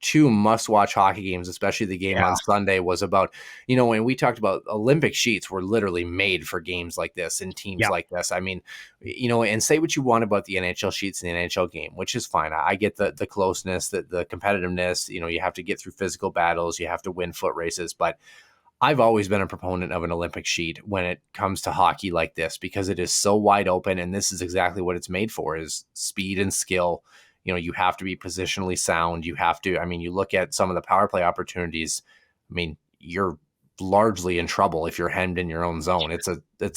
two must-watch hockey games, especially the game on Sunday was about, when we talked about Olympic sheets were literally made for games like this and teams like this. And say what you want about the NHL sheets and the NHL game, which is fine. I get the closeness, the competitiveness, you have to get through physical battles, you have to win foot races, but I've always been a proponent of an Olympic sheet when it comes to hockey like this, because it is so wide open, and this is exactly what it's made for, is speed and skill. You have to be positionally sound. You have to, you look at some of the power play opportunities. You're largely in trouble if you're hemmed in your own zone. It's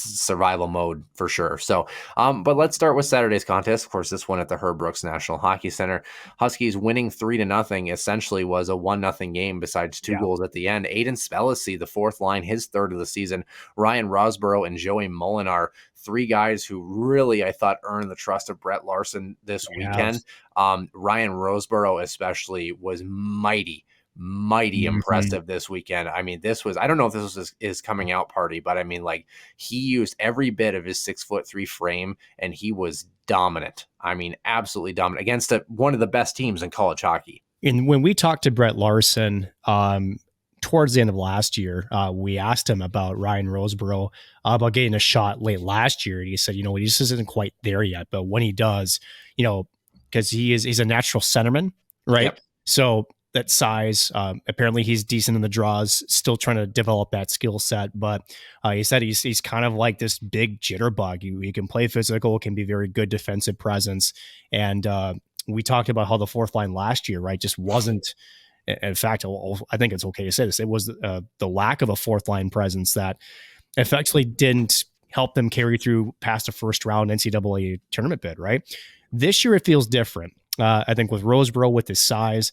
survival mode for sure. So, but let's start with Saturday's contest. Of course, this one at the Herb Brooks National Hockey Center. Huskies winning 3-0 essentially was a 1-0 game besides two goals at the end. Aiden Spellacy, the fourth line, his third of the season. Ryan Rosborough and Joey Molinar, three guys who really, I thought, earned the trust of Brett Larson this weekend. Ryan Rosborough especially was mighty impressive this weekend. This was, I don't know if this was his coming out party, but he used every bit of his 6'3" frame, and he was dominant. Absolutely dominant against one of the best teams in college hockey. And when we talked to Brett Larson, towards the end of last year, we asked him about Ryan Roseborough, about getting a shot late last year. And he said, he just isn't quite there yet. But when he does, because he's a natural centerman, right? Yep. So that size, apparently he's decent in the draws, still trying to develop that skill set. But he said he's kind of like this big jitterbug. He can play physical, can be very good defensive presence. And we talked about how the fourth line last year, right, just wasn't. In fact, I think it's okay to say this. It was the lack of a fourth line presence that effectively didn't help them carry through past the first round NCAA tournament bid, right? This year it feels different. I think with Roseboro, with his size,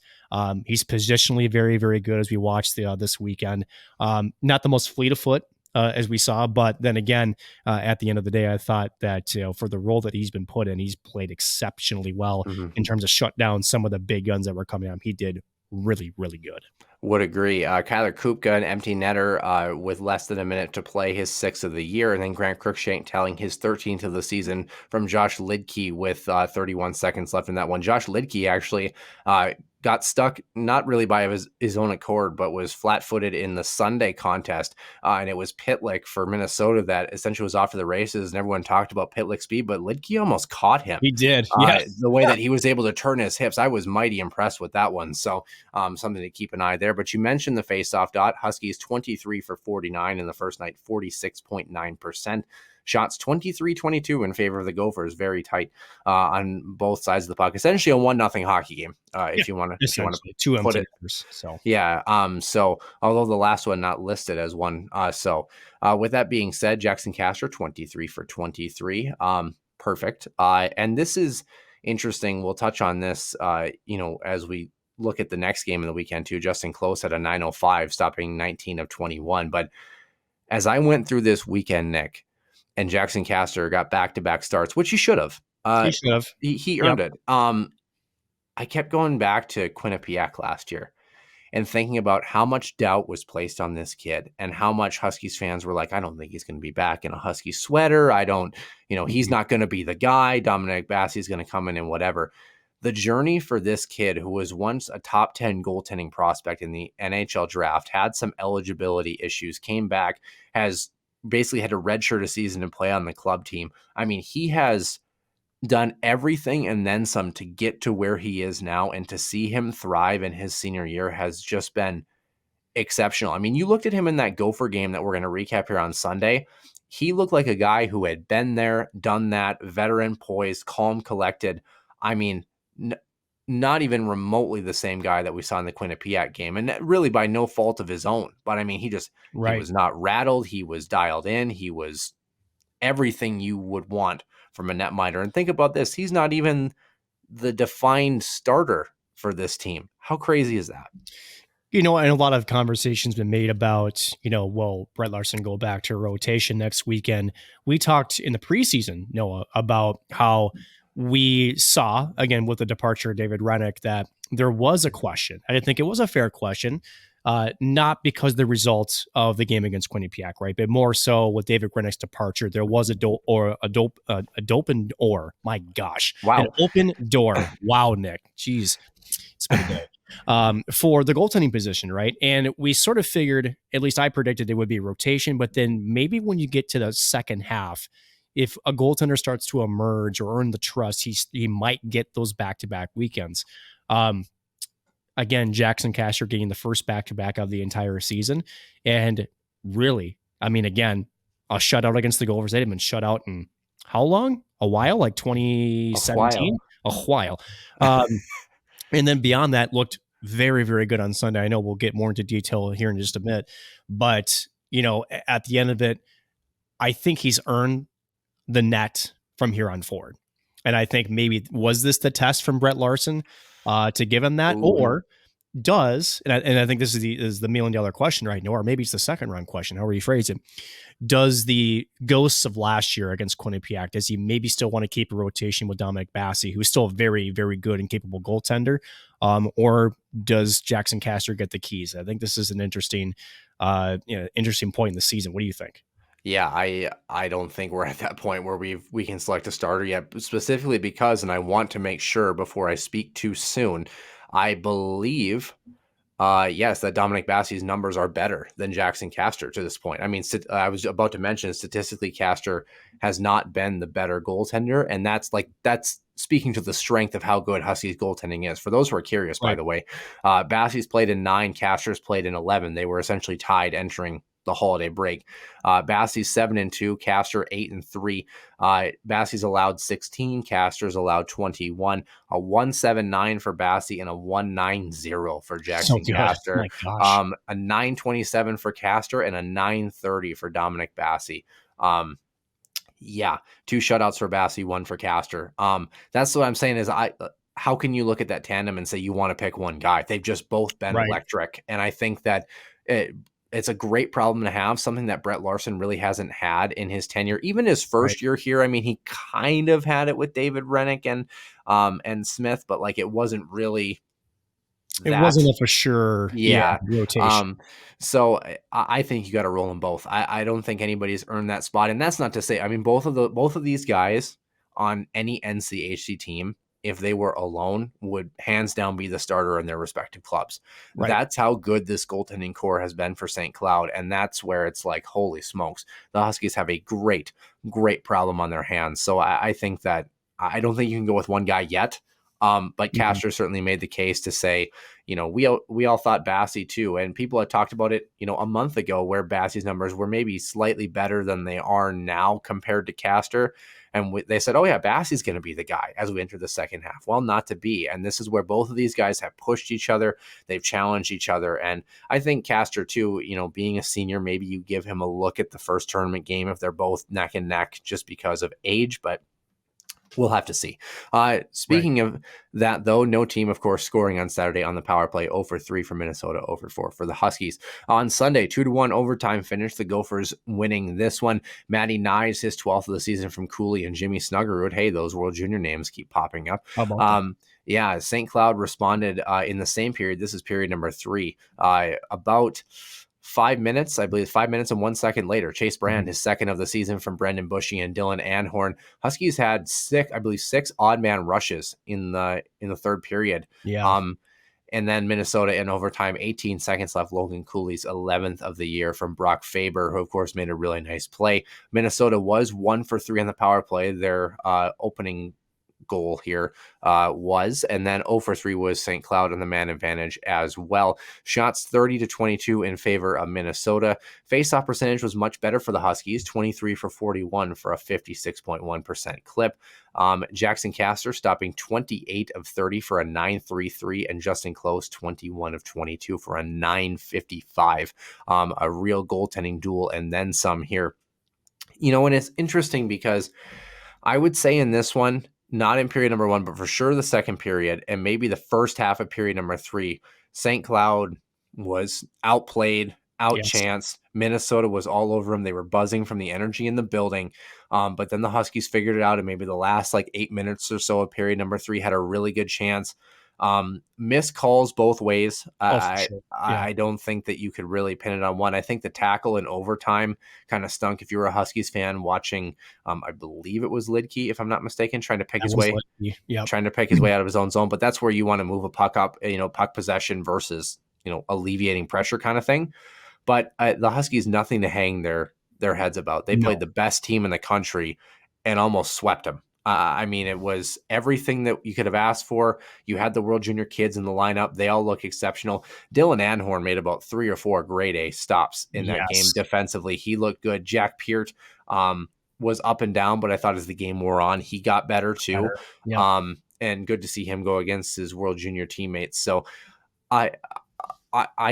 he's positionally very, very good as we watched this weekend. Not the most fleet of foot as we saw, but then again, at the end of the day, I thought that for the role that he's been put in, he's played exceptionally well in terms of shut down some of the big guns that were coming at him. He did really, really good. Would agree. Kyler Kupka, an empty netter with less than a minute to play, his 6th of the year. And then Grant Cruikshank telling his 13th of the season from Josh Lidke with 31 seconds left in that one. Josh Lidke actually got stuck, not really by his own accord, but was flat-footed in the Sunday contest. And it was Pitlick for Minnesota that essentially was off to the races, and everyone talked about Pitlick's speed, but Lidke almost caught him. He did. Yes. The way that he was able to turn his hips, I was mighty impressed with that one. So something to keep an eye there. But you mentioned the faceoff dot. Huskies 23 for 49 in the first night, 46.9%. Shots 23-22 in favor of the Gophers. Very tight on both sides of the puck. Essentially a 1-0 hockey game, if you want to two put empty it. numbers, so Yeah. So although the last one not listed as one. With that being said, Jackson Castor 23 for 23. Perfect. And this is interesting. We'll touch on this, as we look at the next game of the weekend too. Justin Close had a 905, stopping 19 of 21. But as I went through this weekend, Nick, and Jackson Castor got back-to-back starts, which he should have. He should have. He earned it. I kept going back to Quinnipiac last year and thinking about how much doubt was placed on this kid and how much Huskies fans were like, I don't think he's going to be back in a Husky sweater. He's not going to be the guy. Dominic Bassey's going to come in and whatever. The journey for this kid, who was once a top 10 goaltending prospect in the NHL draft, had some eligibility issues, came back, has basically had a redshirt a season and play on the club team. I mean, he has done everything and then some to get to where he is now, and to see him thrive in his senior year has just been exceptional. I mean, you looked at him in that Gopher game that we're going to recap here on Sunday. He looked like a guy who had been there, done that, veteran, poised, calm, collected. I mean, not even remotely the same guy that we saw in the Quinnipiac game, and really by no fault of his own. But I mean, he was not rattled. He was dialed in. He was everything you would want from a netminder. And think about this. He's not even the defined starter for this team. How crazy is that? And a lot of conversations been made about, will Brett Larson go back to a rotation next weekend? We talked in the preseason, Noah, about how we saw, again, with the departure of David Rennick, that there was a question. I didn't think it was a fair question, not because the results of the game against Quinnipiac, right? But more so with David Rennick's departure, there was an open door. My gosh. Wow. An open door. Wow, Nick. Jeez. It's been a day. For the goaltending position, right? And we sort of figured, at least I predicted it would be a rotation, but then maybe when you get to the second half, if a goaltender starts to emerge or earn the trust, he might get those back-to-back weekends. Again, Jackson Castor getting the first back-to-back of the entire season. And really, I mean, again, a shutout against the Gophers. They hadn't been shut out in how long? A while? Like 2017? A while. And then beyond that, looked very, very good on Sunday. I know we'll get more into detail here in just a minute. But, at the end of it, I think he's earned the net from here on forward. And I think maybe, was this the test from Brett Larson to give him that? Ooh. Or does, and I think this is the $1 million question right now, or maybe it's the second round question, however you phrase it. Does the ghosts of last year against Quinnipiac, does he maybe still want to keep a rotation with Dominic Bassey, who's still a very, very good and capable goaltender? Or does Jackson Castor get the keys? I think this is an interesting point in the season. What do you think? Yeah, I don't think we're at that point where we can select a starter yet, specifically because, and I want to make sure before I speak too soon, I believe, yes, that Dominic Bassey's numbers are better than Jackson Castor to this point. I mean, I was about to mention, statistically, Castor has not been the better goaltender, and that's speaking to the strength of how good Huskies goaltending is. For those who are curious, by the way, Bassey's played in 9, Castor's played in 11. They were essentially tied entering the holiday break. Bassie's 7-2, Castor 8-3. Bassie's allowed 16, Castor's allowed 21. A 179 for Bassie and a 190 for Jackson good. Castor. My gosh. A 927 for Castor and a 930 for Dominic Bassie. Yeah, 2 shutouts for Bassie, 1 for Castor. That's what I'm saying is how can you look at that tandem and say you want to pick one guy? They've just both been electric. And I think that it's a great problem to have, something that Brett Larson really hasn't had in his tenure. Even his first year here, I mean, he kind of had it with David Rennick and Smith, but like it wasn't really It wasn't a for sure rotation. So I think you got to roll them both. I don't think anybody's earned that spot. And that's not to say, I mean, both of these guys on any NCHC team, if they were alone, would hands down be the starter in their respective clubs. Right. That's how good this goaltending core has been for St. Cloud. And that's where it's like, holy smokes, the Huskies have a great, great problem on their hands. So I think that I don't think you can go with one guy yet. But Castor certainly made the case to say, you know, we all thought Bassie too. And people had talked about it, you know, a month ago where Bassie's numbers were maybe slightly better than they are now compared to Castor. And they said, oh yeah, Bassie's going to be the guy as we enter the second half. Well, not to be. And this is where both of these guys have pushed each other. They've challenged each other. And I think Castor too, you know, being a senior, maybe you give him a look at the first tournament game if they're both neck and neck just because of age, but we'll have to see. Speaking of that, though, no team, of course, scoring on Saturday on the power play. 0-3 for Minnesota, 0-4 for the Huskies. On Sunday, 2-1 overtime finish. The Gophers winning this one. Matty Nyes, his 12th of the season from Cooley, and Jimmy Snuggerud. Hey, those World Junior names keep popping up. Yeah, St. Cloud responded in the same period. This is period number 3. About 5 minutes, I believe 5 minutes and 1 second later, Chase Brand, his second of the season from Brendan Bushy and Dylan Anhorn. Huskies had 6 odd man rushes in the third period. Yeah. And then Minnesota in overtime, 18 seconds left. Logan Cooley's 11th of the year from Brock Faber, who of course made a really nice play. Minnesota was 1 for 3 on the power play. Their opening goal here was, and then 0 for 3 was St. Cloud on the man advantage as well. Shots 30-22 in favor of Minnesota. Face-off percentage was much better for the Huskies, 23 for 41 for a 56.1% clip. Jackson Castor stopping 28 of 30 for a 9.33, and Justin Close 21 of 22 for a 9.55. A real goaltending duel and then some here. You know, and it's interesting because I would say in this one, not in period number 1, but for sure the second period and maybe the first half of period number 3, St. Cloud was outplayed, outchanced. Yes. Minnesota was all over them. They were buzzing from the energy in the building. But then the Huskies figured it out, and maybe the last 8 minutes or so of period number 3 had a really good chance. Missed calls both ways. I don't think that you could really pin it on one. I think the tackle in overtime kind of stunk. If you were a Huskies fan watching, I believe it was Lidke, if I'm not mistaken, trying to pick his way out of his own zone. But that's where you want to move a puck up, puck possession versus, alleviating pressure kind of thing. But the Huskies, nothing to hang their heads about. They played the best team in the country and almost swept them. I mean, it was everything that you could have asked for. You had the World Junior kids in the lineup. They all look exceptional. Dylan Anhorn made about 3 or 4 grade A stops in that game defensively. He looked good. Jack Peart was up and down, but I thought as the game wore on, he got better too. Yeah. And good to see him go against his World Junior teammates. So I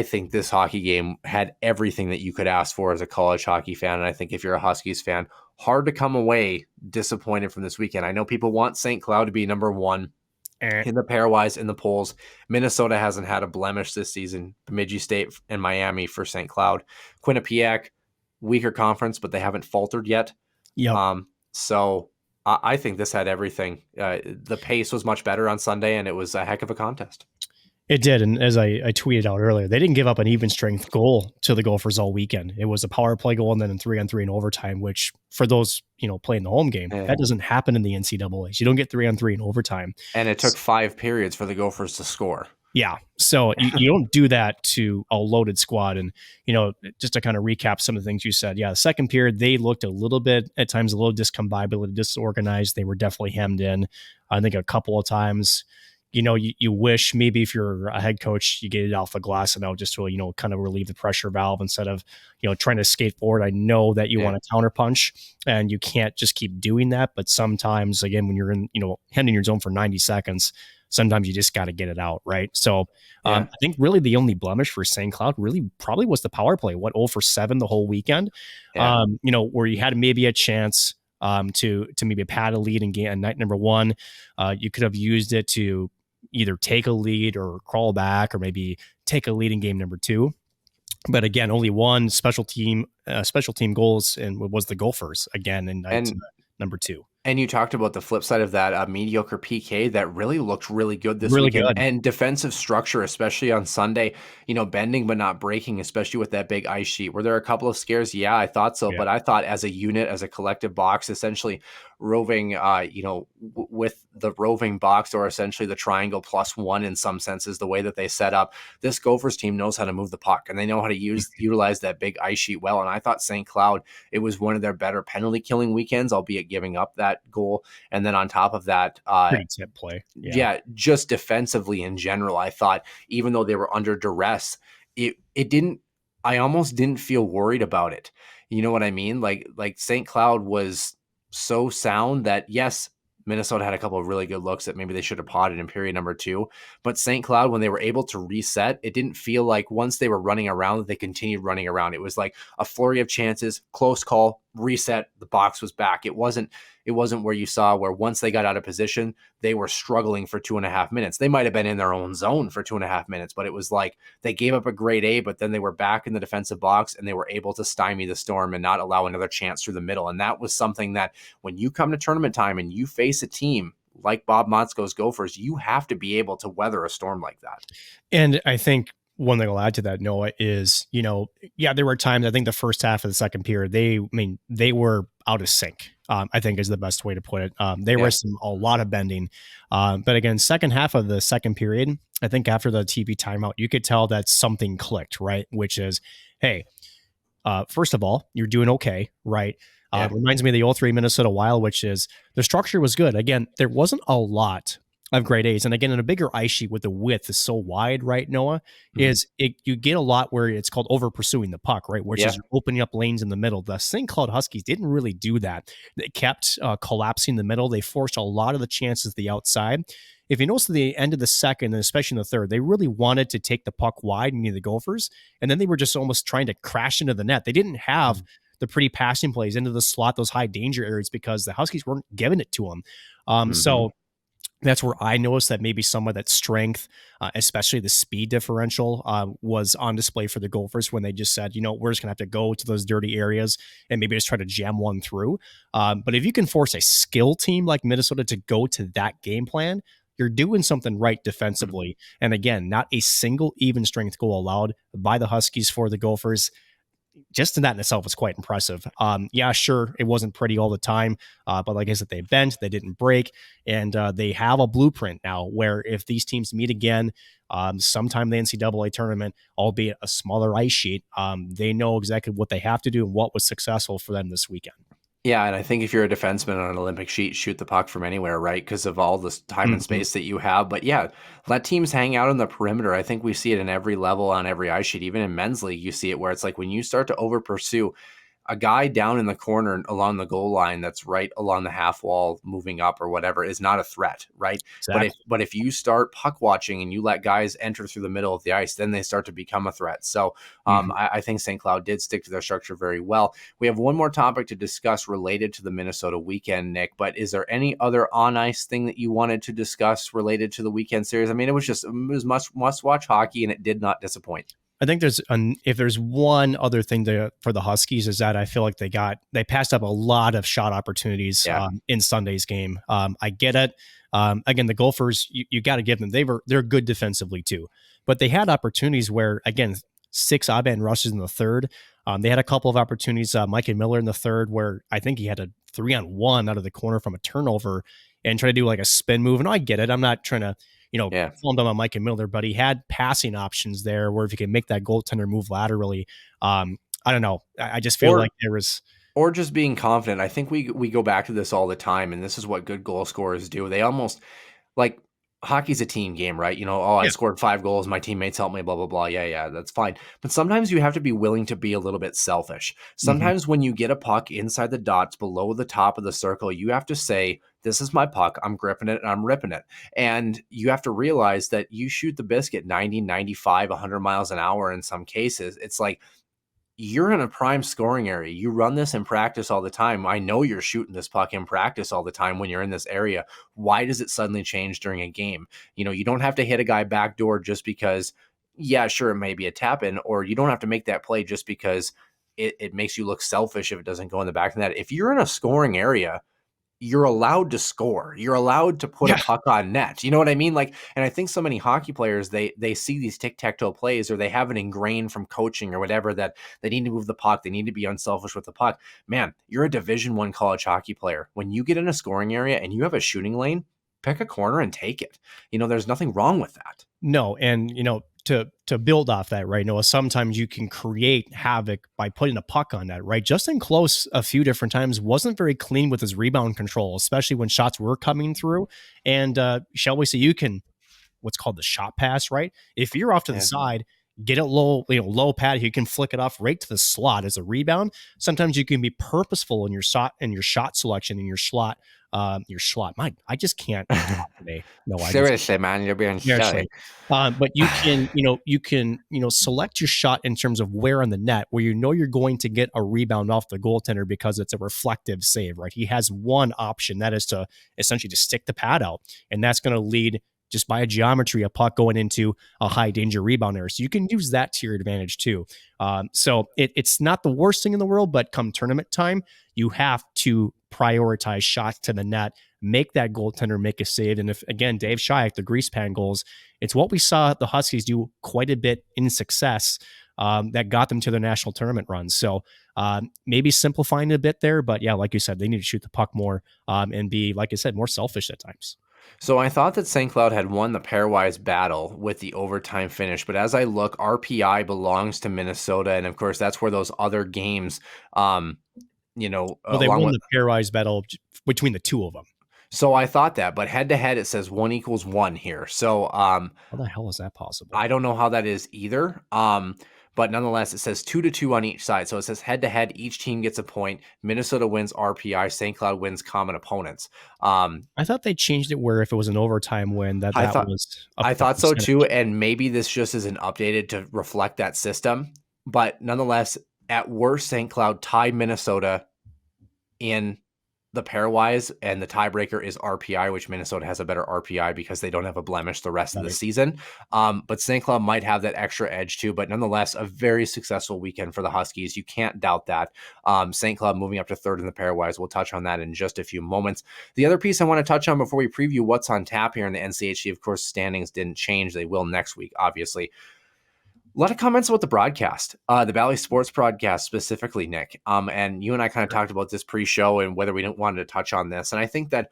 think this hockey game had everything that you could ask for as a college hockey fan. And I think if you're a Huskies fan, hard to come away disappointed from this weekend. I know people want St. Cloud to be number 1 in the pairwise in the polls. Minnesota hasn't had a blemish this season. Bemidji State and Miami for St. Cloud. Quinnipiac, weaker conference, but they haven't faltered yet. Yep. So I think this had everything. The pace was much better on Sunday, and it was a heck of a contest. It did, and as I tweeted out earlier, they didn't give up an even strength goal to the Gophers all weekend. It was a power play goal and then in 3-on-3 in overtime, which for those playing the home game, that doesn't happen in the NCAA. You don't get 3-on-3 in overtime. And it took 5 periods for the Gophers to score. Yeah, so you don't do that to a loaded squad. And just to kind of recap some of the things you said, the second period they looked a little bit at times a little discombobulated, disorganized. They were definitely hemmed in. I think a couple of times. you wish maybe if you're a head coach, you get it off the glass and out just to, kind of relieve the pressure valve instead of, trying to skate forward. I know that you want to counterpunch and you can't just keep doing that. But sometimes, again, when you're in, heading your zone for 90 seconds, sometimes you just got to get it out. Right. So I think really the only blemish for St. Cloud really probably was the power play. 0 for 7 the whole weekend, where you had maybe a chance to maybe pad a lead in game night number 1. You could have used it to either take a lead or crawl back or maybe take a lead in game number 2. But again, only one special team goals, and it was the Gophers again in night number 2. And you talked about the flip side of that mediocre PK that really looked really good this Really weekend. good. And defensive structure, especially on Sunday, bending but not breaking, especially with that big ice sheet. Were there a couple of scares? Yeah, I thought so. Yeah. But I thought as a unit, as a collective box, essentially roving, with the roving box, or essentially the triangle +1 in some senses, the way that they set up, this Gophers team knows how to move the puck and they know how to utilize that big ice sheet well. And I thought St. Cloud, it was one of their better penalty killing weekends, albeit giving up that goal. And then on top of that, pretty tip play. Just defensively in general, I thought even though they were under duress, I almost didn't feel worried about it. You know what I mean? Like St. Cloud was so sound that yes, Minnesota had a couple of really good looks that maybe they should have potted in period number 2. But St. Cloud, when they were able to reset, it didn't feel like once they were running around that they continued running around. It was like a flurry of chances, close call, reset, the box was back. It wasn't where you saw where once they got out of position, they were struggling for 2.5 minutes. They might have been in their own zone for 2.5 minutes, but it was like they gave up a grade A, but then they were back in the defensive box and they were able to stymie the Storm and not allow another chance through the middle. And that was something that when you come to tournament time and you face a team like Bob Motzko's Gophers, you have to be able to weather a storm like that. And I think one thing I'll add to that, Noah, is, there were times, I think the first half of the second period, they were out of sync, I think is the best way to put it. There was a lot of bending. But again, second half of the second period, I think after the TV timeout, you could tell that something clicked, right? Which is, hey, first of all, you're doing okay, right? Reminds me of the 0-3 Minnesota Wild, which is the structure was good. Again, there wasn't a lot of grade A's. And again, in a bigger ice sheet with the width is so wide, right, Noah, you get a lot where it's called over pursuing the puck, right? Which is opening up lanes in the middle. The St. Cloud Huskies didn't really do that. They kept collapsing the middle. They forced a lot of the chances the outside. If you notice at the end of the second, and especially in the third, they really wanted to take the puck wide, meaning the Gophers, and then they were just almost trying to crash into the net. They didn't have the pretty passing plays into the slot, those high danger areas, because the Huskies weren't giving it to them. So that's where I noticed that maybe some of that strength, especially the speed differential, was on display for the Gophers when they just said, we're just going to have to go to those dirty areas and maybe just try to jam one through. But if you can force a skill team like Minnesota to go to that game plan, you're doing something right defensively. And again, not a single even strength goal allowed by the Huskies for the Gophers. Just in that in itself was quite impressive. Sure, it wasn't pretty all the time, but like I said, they bent, they didn't break, and they have a blueprint now where if these teams meet again sometime in the NCAA tournament, albeit a smaller ice sheet, they know exactly what they have to do and what was successful for them this weekend. Yeah, and I think if you're a defenseman on an Olympic sheet, shoot the puck from anywhere, right? Because of all this time and space that you have. But yeah, let teams hang out on the perimeter. I think we see it in every level on every ice sheet. Even in men's league, you see it where it's like when you start to over pursue, a guy down in the corner along the goal line that's right along the half wall moving up or whatever is not a threat, right? Exactly. But if you start puck watching and you let guys enter through the middle of the ice, then they start to become a threat. So I think St. Cloud did stick to their structure very well. We have one more topic to discuss related to the Minnesota weekend, Nick, but is there any other on-ice thing that you wanted to discuss related to the weekend series? I mean, it was must-watch hockey, and it did not disappoint. I think if there's one other thing for the Huskies is that I feel like they passed up a lot of shot opportunities in Sunday's game. I get it. Again, the Gophers, you got to give them, they're good defensively too, but they had opportunities where, again, 6 odd-man rushes in the third. They had a couple of opportunities, Micah Miller in the third, where I think he had a 3-on-1 out of the corner from a turnover and try to do like a spin move. And I get it. I'm not trying to, fall down on Micah Miller, but he had passing options there where if you can make that goaltender move laterally, I don't know. I just feel like there was... Or just being confident. I think we go back to this all the time, and this is what good goal scorers do. They almost, like, hockey's a team game, right? I Yeah. scored 5 goals, my teammates helped me, blah, blah, blah. Yeah, that's fine. But sometimes you have to be willing to be a little bit selfish. Mhm. Sometimes when you get a puck inside the dots below the top of the circle, you have to say, this is my puck. I'm gripping it and I'm ripping it. And you have to realize that you shoot the biscuit 90, 95, 100 miles an hour in some cases. It's like, you're in a prime scoring area. You run this in practice all the time. I know you're shooting this puck in practice all the time when you're in this area. Why does it suddenly change during a game? You don't have to hit a guy backdoor just because, yeah, sure, it may be a tap in, or you don't have to make that play just because it makes you look selfish if it doesn't go in the back of the net. If you're in a scoring area, you're allowed to score. You're allowed to put a Yeah. puck on net. You know what I mean? Like, and I think so many hockey players, they see these tic-tac-toe plays, or they have it ingrained from coaching or whatever, that they need to move the puck. They need to be unselfish with the puck. Man, you're a Division I college hockey player. When you get in a scoring area and you have a shooting lane, pick a corner and take it. There's nothing wrong with that. No, and to build off that, right? Noah, sometimes you can create havoc by putting a puck on that, right? Justin Close a few different times wasn't very clean with his rebound control, especially when shots were coming through. And shall we say, you can what's called the shot pass, right? If you're off to the Yeah. side, get it low pad, you can flick it off right to the slot as a rebound. Sometimes you can be purposeful in your shot selection in your slot. I just can't talk today. No, I just Seriously, man, you're being seriously. silly. But you can select your shot in terms of where on the net where you're going to get a rebound off the goaltender because it's a reflective save, right? He has one option, that is to essentially just stick the pad out, and that's going to lead just by a geometry a puck going into a high danger rebound area. So you can use that to your advantage too. So it's not the worst thing in the world, but come tournament time, you have to prioritize shots to the net, make that goaltender make a save. And if, again, Dave Shyek, the grease pan goals, it's what we saw the Huskies do quite a bit in success that got them to their national tournament runs. So maybe simplifying it a bit there, but yeah, like you said, they need to shoot the puck more and be, like I said, more selfish at times. So I thought that St. Cloud had won the pairwise battle with the overtime finish, but as I look, RPI belongs to Minnesota, and of course that's where those other games, Well, they along won with. the pairwise battle between the two of them. So I thought that, but head to head it says 1 = 1 here. So How the hell is that possible? I don't know how that is either. But nonetheless, it says 2-2 on each side. So it says head to head, each team gets a point. Minnesota wins RPI, St. Cloud wins common opponents. I thought they changed it where if it was an overtime win, that was. I thought so too, and maybe this just isn't updated to reflect that system. But nonetheless, at worst, St. Cloud tied Minnesota in the pairwise, and the tiebreaker is RPI, which Minnesota has a better RPI because they don't have a blemish the rest of the season. But St. Cloud might have that extra edge too. But nonetheless, a very successful weekend for the Huskies. You can't doubt that. St. Cloud moving up to third in the pairwise. We'll touch on that in just a few moments. The other piece I want to touch on before we preview what's on tap here in the NCHC, of course, standings didn't change. They will next week, obviously. A lot of comments about the broadcast, the Valley Sports broadcast specifically, Nick. And you and I kind of talked about this pre-show and whether we didn't want to touch on this. And I think that,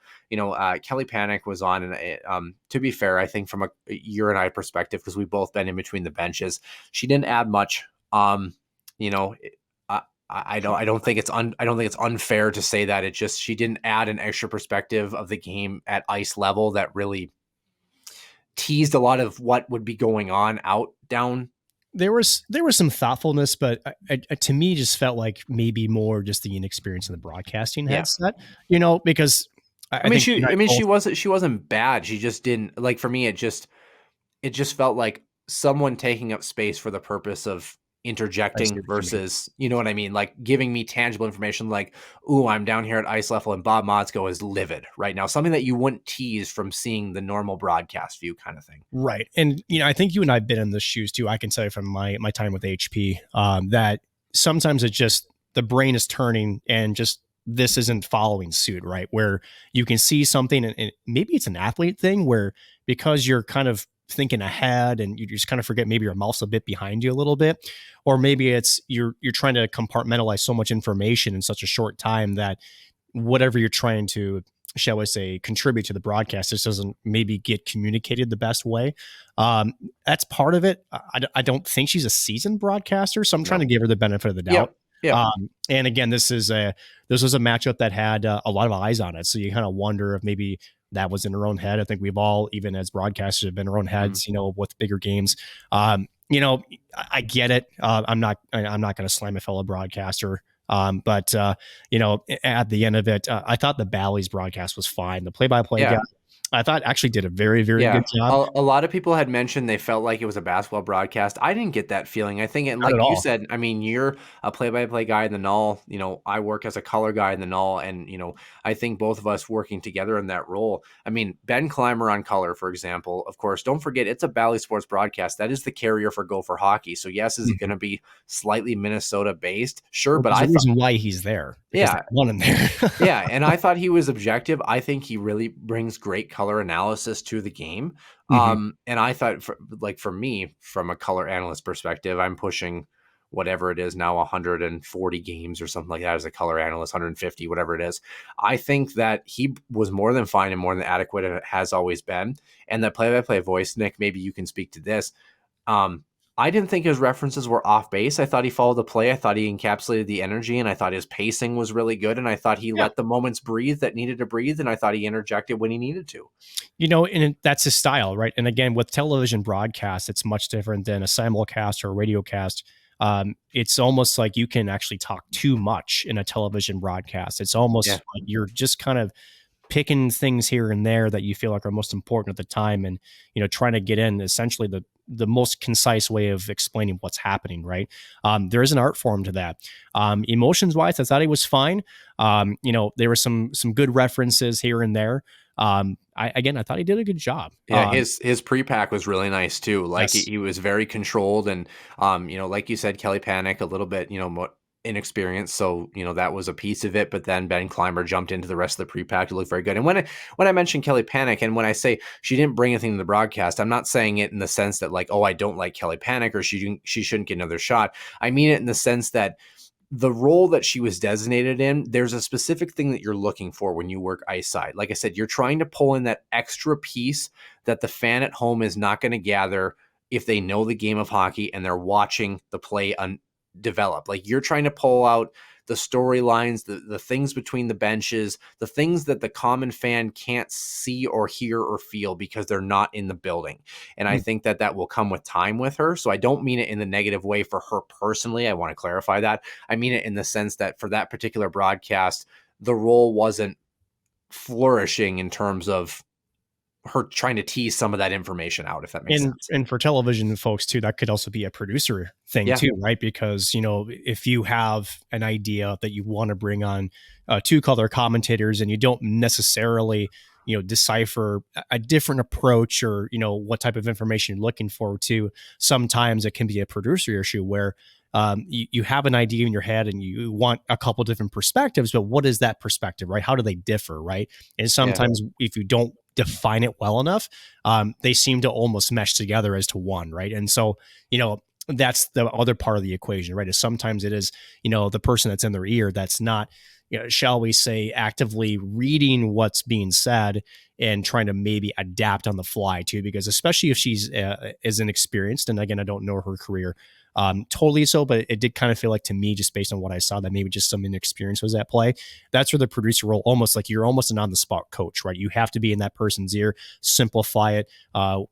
Kelly Panic was on, and to be fair, I think from a your and I perspective, because we've both been in between the benches, she didn't add much. I don't think it's unfair to say that. She didn't add an extra perspective of the game at ice level that really teased a lot of what would be going on down. There was some thoughtfulness, but to me, just felt like maybe more just the inexperience in the broadcasting headset. Because she wasn't bad. She just didn't, like, for me, it just felt like someone taking up space for the purpose of interjecting versus, you know what I mean? Like giving me tangible information like, ooh, I'm down here at ice level and Bob Motzko is livid right now. Something that you wouldn't tease from seeing the normal broadcast view kind of thing. Right. And, I think you and I have been in the shoes too. I can tell you from my time with HP that sometimes it's just the brain is turning and just this isn't following suit, right? Where you can see something and maybe it's an athlete thing where because you're kind of thinking ahead and you just kind of forget maybe your mouth's a bit behind you a little bit, or maybe it's you're trying to compartmentalize so much information in such a short time that whatever you're trying to, shall I say, contribute to the broadcast just doesn't maybe get communicated the best way. That's part of it. I don't think she's a seasoned broadcaster, so I'm trying to give her the benefit of the doubt. Yeah. And again, this was a matchup that had a lot of eyes on it. So you kind of wonder if maybe that was in her own head. I think we've all, even as broadcasters, have been in our own heads, with bigger games. I get it. I'm not going to slam a fellow broadcaster. But at the end of it, I thought the Bally's broadcast was fine. The play-by-play guy, I thought actually did a very, very good job. A lot of people had mentioned they felt like it was a basketball broadcast. I didn't get that feeling. I think, like you said, I mean, you're a play-by-play guy in the null. I work as a color guy in the null, and I think both of us working together in that role. I mean, Ben Clymer on color, for example. Of course, don't forget it's a Bally Sports broadcast. That is the carrier for Gopher hockey. So yes, is it going to be slightly Minnesota based? Sure, but there's a reason why he's there. Yeah, one in there. Yeah, and I thought he was objective. I think he really brings great color analysis to the game. And I thought, for me, from a color analyst perspective, I'm pushing whatever it is now, 140 games or something like that as a color analyst, 150, whatever it is. I think that he was more than fine and more than adequate, and it has always been. And the play-by-play voice, Nick, maybe you can speak to this. I didn't think his references were off base. I thought he followed the play. I thought he encapsulated the energy, and I thought his pacing was really good. And I thought he let the moments breathe that needed to breathe. And I thought he interjected when he needed to. And that's his style, right? And again, with television broadcasts, it's much different than a simulcast or a radio cast. It's almost like you can actually talk too much in a television broadcast. It's almost like you're just kind of picking things here and there that you feel like are most important at the time, and trying to get in essentially the most concise way of explaining what's happening, right? There is an art form to that. Emotions wise, I thought he was fine. There were some good references here and there. I thought he did a good job. Yeah, his pre-pack was really nice too. Like he was very controlled, and like you said, Kelly Panic a little bit, more inexperienced, so that was a piece of it. But then Ben Clymer jumped into the rest of the pre-pack to look very good. And when I mentioned Kelly Panic, and when I say she didn't bring anything to the broadcast, I'm not saying it in the sense that like, oh, I don't like Kelly Panic or she shouldn't get another shot. I mean it in the sense that the role that she was designated in, there's a specific thing that you're looking for when you work ice side. Like I said, you're trying to pull in that extra piece that the fan at home is not going to gather if they know the game of hockey and they're watching the play develop. Like you're trying to pull out the storylines, the things between the benches, the things that the common fan can't see or hear or feel because they're not in the building. And I think that will come with time with her. So I don't mean it in the negative way for her personally. I want to clarify that. I mean it in the sense that for that particular broadcast, the role wasn't flourishing in terms of her trying to tease some of that information out, if that makes sense. And for television folks too, that could also be a producer thing too, right? Because, if you have an idea that you want to bring on two color commentators and you don't necessarily, decipher a different approach or, what type of information you're looking for to, sometimes it can be a producer issue where you have an idea in your head and you want a couple different perspectives, but what is that perspective, right? How do they differ, right? And sometimes if you don't define it well enough, they seem to almost mesh together as to one, right? And so, that's the other part of the equation, right? Is sometimes it is, the person that's in their ear that's not, shall we say, actively reading what's being said and trying to maybe adapt on the fly too, because especially if she's is inexperienced, and again, I don't know her career totally so, but it did kind of feel like to me, just based on what I saw, that maybe just some inexperience was at play. That's where the producer role, almost like you're almost an on-the-spot coach, right? You have to be in that person's ear, simplify it, and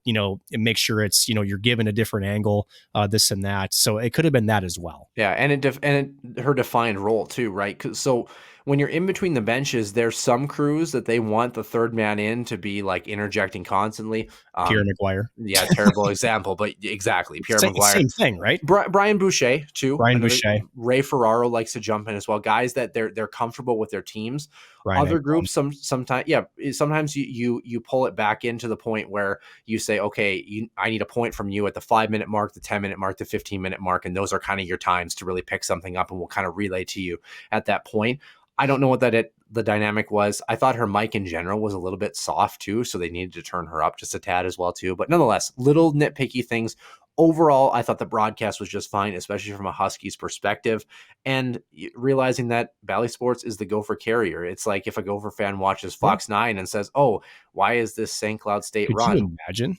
make sure it's, you're given a different angle, this and that. So it could have been that as well. Yeah, and her defined role too, right? So when you're in between the benches, there's some crews that they want the third man in to be like interjecting constantly. Pierre McGuire. Yeah, terrible example, but exactly. Pierre McGuire. Same thing, right? Brian Boucher too. Boucher. Ray Ferraro likes to jump in as well. Guys that they're comfortable with their teams. Other groups, sometimes you pull it back into the point where you say, okay, I need a point from you at the 5-minute mark, the 10-minute mark, the 15-minute mark, and those are kind of your times to really pick something up, and we'll kind of relay to you at that point. I don't know what the dynamic was. I thought her mic in general was a little bit soft too, so they needed to turn her up just a tad as well too. But nonetheless, little nitpicky things. Overall, I thought the broadcast was just fine, especially from a Huskies perspective. And realizing that Bally Sports is the Gopher carrier. It's like if a Gopher fan watches Fox 9 and says, oh, why is this St. Cloud State run? Could you imagine?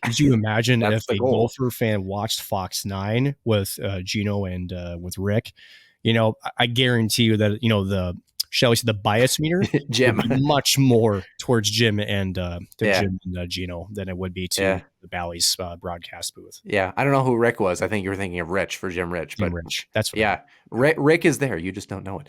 Could you imagine if a Gopher fan watched Fox 9 with Gino and with Rick? I guarantee you that, the shall we say, the bias meter Jim. would be much more towards Jim and Yeah. Jim and Gino than it would be to Yeah. the Bally's broadcast booth. Yeah. I don't know who Rick was. I think you were thinking of Rich for Jim Rich, Jim but Rich. That's what yeah, Rick is there. You just don't know it.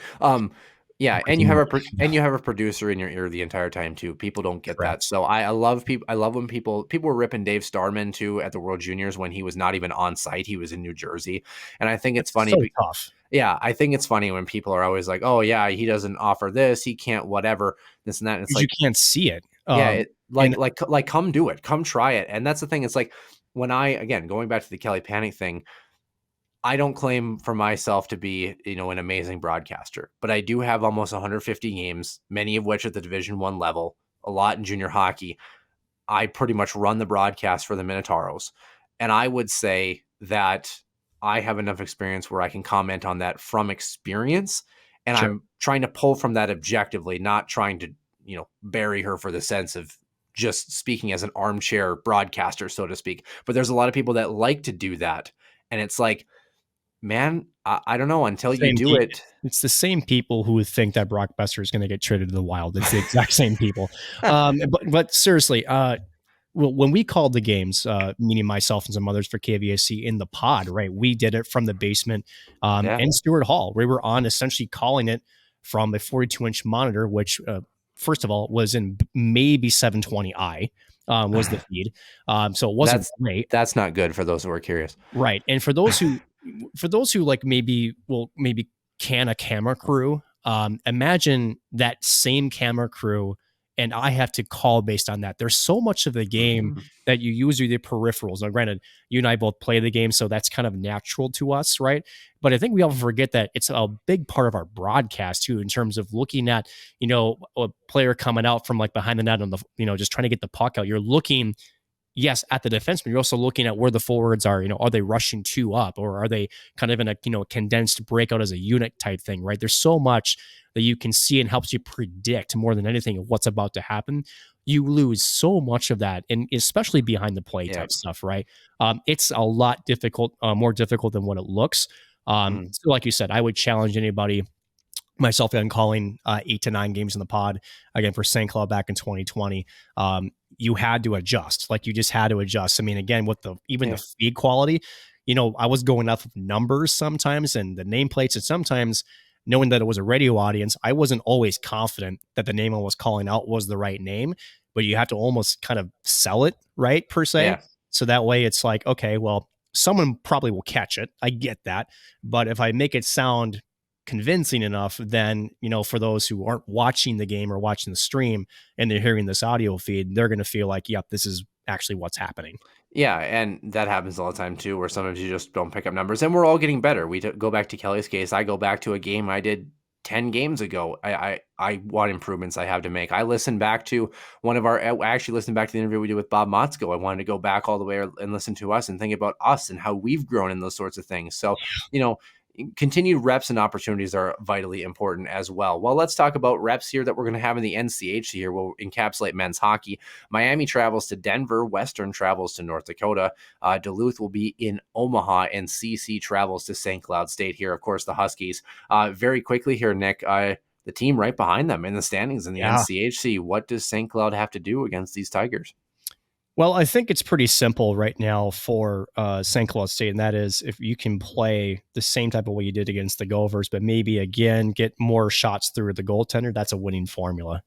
Yeah, and you have a producer in your ear the entire time too. People don't get that. So I love people. I love when people were ripping Dave Starman too at the World Juniors when he was not even on site. He was in New Jersey, and I think it's funny. So tough. Yeah, I think it's funny when people are always like, "Oh yeah, he doesn't offer this. He can't whatever this and that." And it's like you can't see it. Yeah, like come do it, come try it. And that's the thing. It's like when again going back to the Kelly Panic thing. I don't claim for myself to be, an amazing broadcaster, but I do have almost 150 games, many of which at the Division I level, a lot in junior hockey. I pretty much run the broadcast for the Minotauros. And I would say that I have enough experience where I can comment on that from experience. And Sure. I'm trying to pull from that objectively, not trying to, bury her for the sense of just speaking as an armchair broadcaster, so to speak. But there's a lot of people that like to do that. And it's like, man, I don't know until you do it. It's the same people who would think that Brock Besser is going to get traded to the Wild. It's the exact same people. But seriously, when we called the games, meaning myself and some others for KVSC in the pod, right? We did it from the basement in Stewart Hall. We were on essentially calling it from a 42-inch monitor, which first of all was in maybe 720i. Was the feed. So it wasn't great. That's not good for those who are curious. Right. And for those who like maybe can a camera crew, imagine that same camera crew and I have to call based on that. There's so much of the game that you use with your peripherals. Now, granted, you and I both play the game, so that's kind of natural to us, right? But I think we often forget that it's a big part of our broadcast too, in terms of looking at, a player coming out from like behind the net on the, just trying to get the puck out. You're looking, yes, at the defenseman. You're also looking at where the forwards are. Are they rushing two up, or are they kind of in a condensed breakout as a unit type thing, right? There's so much that you can see and helps you predict more than anything of what's about to happen. You lose so much of that, and especially behind the play type stuff, right? It's a lot more difficult than what it looks. So like you said, I would challenge anybody, myself and calling 8 to 9 games in the pod again for St. Cloud back in 2020. You had to adjust. Like you just had to adjust. I mean, again, with the feed quality, I was going off of numbers sometimes and the nameplates, and sometimes knowing that it was a radio audience, I wasn't always confident that the name I was calling out was the right name, but you have to almost kind of sell it, right, per se. Yeah. So that way it's like, okay, well, someone probably will catch it. I get that. But if I make it sound convincing enough, then, for those who aren't watching the game or watching the stream and they're hearing this audio feed, they're going to feel like, yep, this is actually what's happening. Yeah, and that happens all the time too, where sometimes you just don't pick up numbers, and we're all getting better. We go back to Kelly's case. I go back to a game I did 10 games ago. I want improvements I have to make. I listened back to I actually listened back to the interview we did with Bob Motzko. I wanted to go back all the way and listen to us and think about us and how we've grown in those sorts of things. So, continued reps and opportunities are vitally important as well. Well, let's talk about reps here that we're going to have in the NCHC here. We'll encapsulate men's hockey. Miami travels to Denver. Western travels to North Dakota. Duluth will be in Omaha, and CC travels to St. Cloud State here. Of course, the Huskies. Very quickly here, Nick, the team right behind them in the standings in the NCHC. What does St. Cloud have to do against these Tigers? Well, I think it's pretty simple right now for St. Cloud State, and that is if you can play the same type of way you did against the Gophers, but maybe, again, get more shots through the goaltender, that's a winning formula.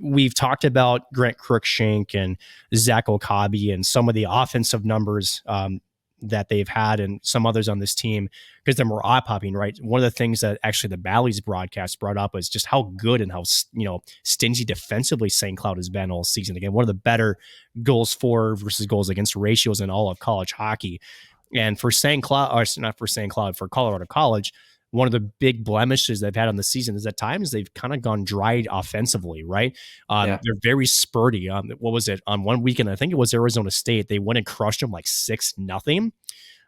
We've talked about Grant Cruikshank and Zach Okabe and some of the offensive numbers that they've had and some others on this team because they're more eye-popping, right? One of the things that actually the Bally's broadcast brought up was just how good and how stingy defensively St. Cloud has been all season. Again, one of the better goals for versus goals against ratios in all of college hockey. And for St. Cloud, or not for St. Cloud, for Colorado College, one of the big blemishes they've had on the season is at times they've kind of gone dry offensively, right? They're very spurty. What was it? On one weekend, I think it was Arizona State, they went and crushed them like 6-0.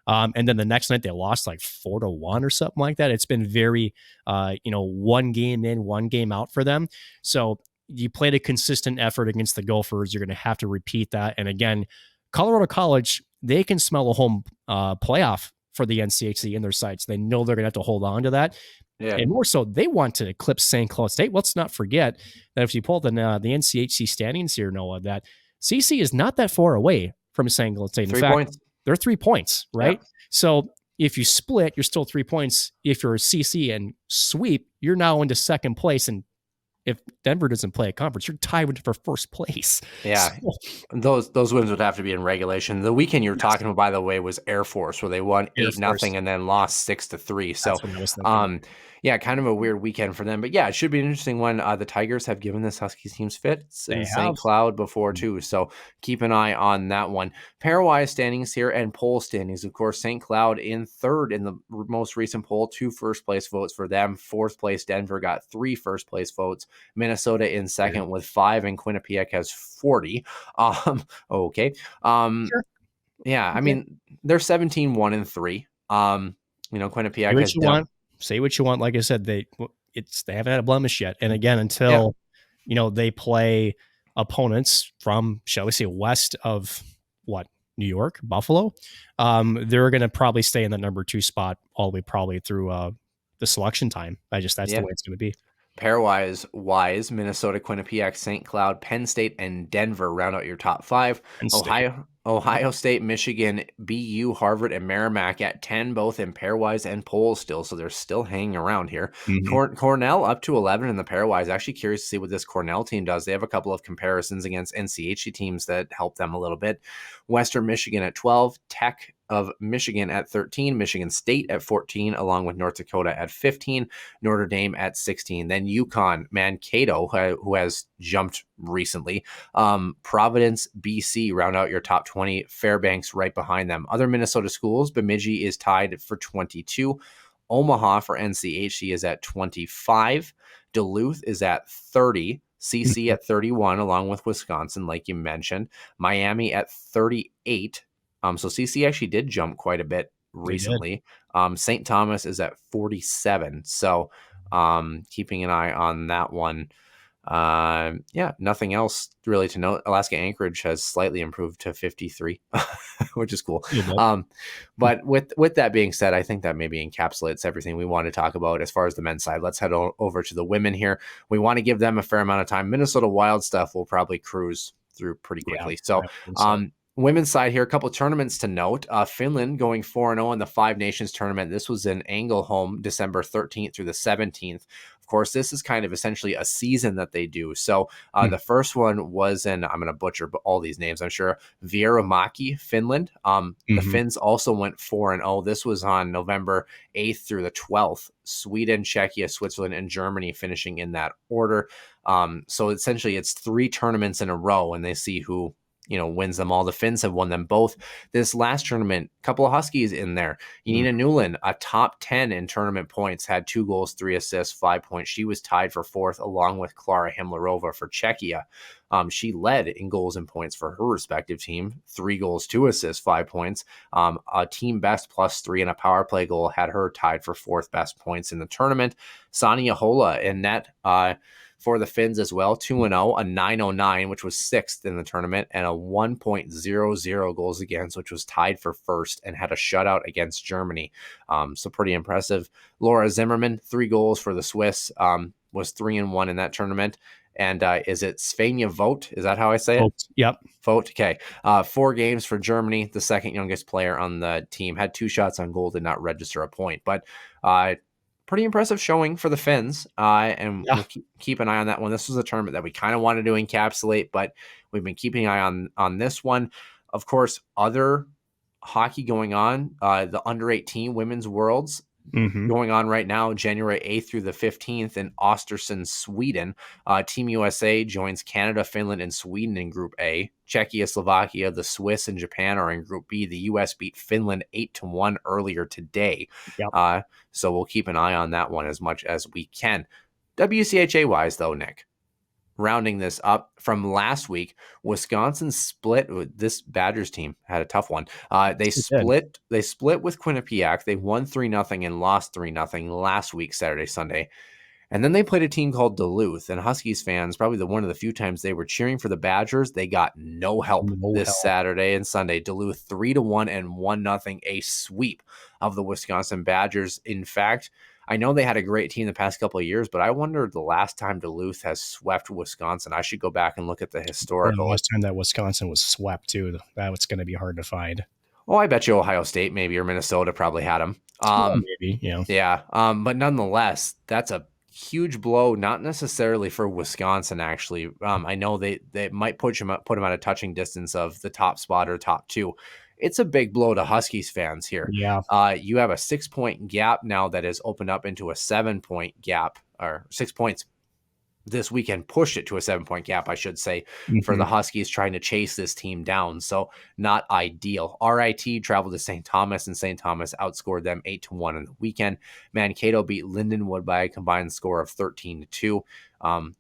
And then the next night they lost like 4-1 or something like that. It's been very, one game in, one game out for them. So you played a consistent effort against the Gophers. You're going to have to repeat that. And again, Colorado College, they can smell a home playoff for the NCHC in their sights. They know they're going to have to hold on to that. Yeah. And more so, they want to eclipse St. Cloud State. Let's not forget that if you pull the NCHC standings here, Noah, that CC is not that far away from St. Cloud State. In 3 fact, points. they're 3 points, right? Yeah. So if you split, you're still 3 points. If you're a CC and sweep, you're now into second place. And if Denver doesn't play a conference, you're tied for first place. Yeah. So, those wins would have to be in regulation. The weekend you were talking about, by the way, was Air Force, where they won Air 8-0 and then lost 6-3. So, that's what I was thinking. yeah, kind of a weird weekend for them. But yeah, it should be an interesting one. The Tigers have given this Huskies teams fits in St. Cloud before too. So keep an eye on that one. Pairwise standings here and poll standings. Of course, St. Cloud in third in the most recent poll, 2 first place votes for them. Fourth place, Denver got 3 first place votes. Minnesota in second with 5, and Quinnipiac has 40. Okay. Sure. Yeah, I mean, they're 17-1-3. Quinnipiac has done. Say what you want. Like I said, they haven't had a blemish yet. And again, until they play opponents from, shall we say, west of New York, Buffalo, they're going to probably stay in the number 2 spot all the way probably through the selection time. That's the way it's going to be. Pairwise, Minnesota, Quinnipiac, St. Cloud, Penn State, and Denver round out your top 5. Ohio State, Michigan, BU, Harvard, and Merrimack at 10, both in pairwise and polls still, so they're still hanging around here. Mm-hmm. Cornell up to 11 in the pairwise. Actually curious to see what this Cornell team does. They have a couple of comparisons against NCHC teams that help them a little bit. Western Michigan at 12, Tech of Michigan at 13, Michigan State at 14, along with North Dakota at 15, Notre Dame at 16. Then UConn, Mankato, who has jumped recently. Providence, BC round out your top 20. Fairbanks right behind them. Other Minnesota schools, Bemidji is tied for 22. Omaha for NCHC is at 25. Duluth is at 30. CC at 31, along with Wisconsin, like you mentioned. Miami at 38. So CC actually did jump quite a bit recently. St. Thomas is at 47. So keeping an eye on that one. Nothing else really to note. Alaska Anchorage has slightly improved to 53, which is cool. But with that being said, I think that maybe encapsulates everything we want to talk about as far as the men's side. Let's head over to the women here. We want to give them a fair amount of time. Minnesota Wild stuff will probably cruise through pretty quickly. Women's side here, a couple of tournaments to note. Finland going 4-0 in the Five Nations tournament. This was in Ängelholm, December 13th through the 17th. Of course, this is kind of essentially a season that they do. So the first one was in, I'm going to butcher all these names, I'm sure, Vierumäki, Finland. The Finns also went 4-0. This was on November 8th through the 12th. Sweden, Czechia, Switzerland, and Germany finishing in that order. So essentially it's 3 tournaments in a row, and they see who wins them all. The Finns have won them both. This last tournament, a couple of Huskies in there. Janina Newland, a top 10 in tournament points, had 2 goals, 3 assists, 5 points. She was tied for 4th, along with Klara Himlerova for Czechia. She led in goals and points for her respective team. 3 goals, 2 assists, 5 points. A team best +3 and a power play goal had her tied for 4th best points in the tournament. Sania Hola in net for the Finns as well, 2-0, a 909, which was 6th in the tournament, and a 1.00 goals against, which was tied for 1st and had a shutout against Germany. So pretty impressive. Laura Zimmerman, 3 goals for the Swiss, was 3-1 in that tournament. And is it Svenja Vogt? Is that how I say it? Yep. Vogt. Okay. 4 games for Germany. The second youngest player on the team had 2 shots on goal, did not register a point, but pretty impressive showing for the Finns, we'll keep an eye on that one. This was a tournament that we kind of wanted to encapsulate, but we've been keeping an eye on this one. Of course, other hockey going on, the under-18 Women's Worlds going on right now, January 8th through the 15th in Östersund, Sweden. Team USA joins Canada, Finland, and Sweden in Group A. Czechia, Slovakia, the Swiss, and Japan are in Group B. The U.S. beat Finland 8-1 earlier today. So we'll keep an eye on that one as much as we can. WCHA-wise, though, Nick, rounding this up from last week, Wisconsin split. This Badgers team had a tough one. They split with Quinnipiac. They won 3-0 and lost 3-0 last week, Saturday, Sunday. And then they played a team called Duluth, and Huskies fans, probably one of the few times they were cheering for the Badgers, they got no help Saturday and Sunday. Duluth 3-1 and 1-0, a sweep of the Wisconsin Badgers. In fact, I know they had a great team the past couple of years, but I wonder the last time Duluth has swept Wisconsin. I should go back and look at the The historical. last time that Wisconsin was swept too, that was going to be hard to find. Oh, I bet you Ohio State maybe or Minnesota probably had them. Maybe, yeah. Yeah, but nonetheless, that's a huge blow. Not necessarily for Wisconsin, actually. I know they might put them at a touching distance of the top spot or top two. It's a big blow to Huskies fans here. Yeah. You have a 6-point gap now that has opened up into a 7-point gap, or 6 points this weekend pushed it to a 7-point gap, I should say, for the Huskies trying to chase this team down. So not ideal. RIT traveled to St. Thomas, and St. Thomas outscored them 8-1 in the weekend. Mankato beat Lindenwood by a combined score of 13-2.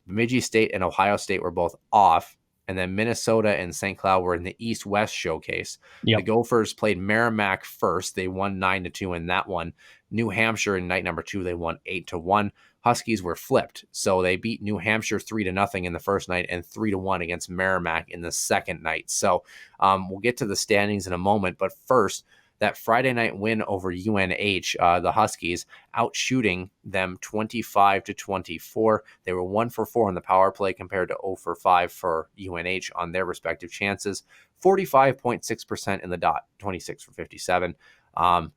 Bemidji State and Ohio State were both off. And then Minnesota and St. Cloud were in the East-West showcase. Yep. The Gophers played Merrimack first. They won 9-2 in that one. New Hampshire in night number 2, they won 8-1. Huskies were flipped. So they beat New Hampshire 3-0 in the first night and 3-1 against Merrimack in the second night. So we'll get to the standings in a moment. But first, that Friday night win over UNH, the Huskies, outshooting them 25-24. They were 1 for 4 on the power play compared to 0 for 5 for UNH on their respective chances. 45.6% in the dot, 26 for 57. Jojo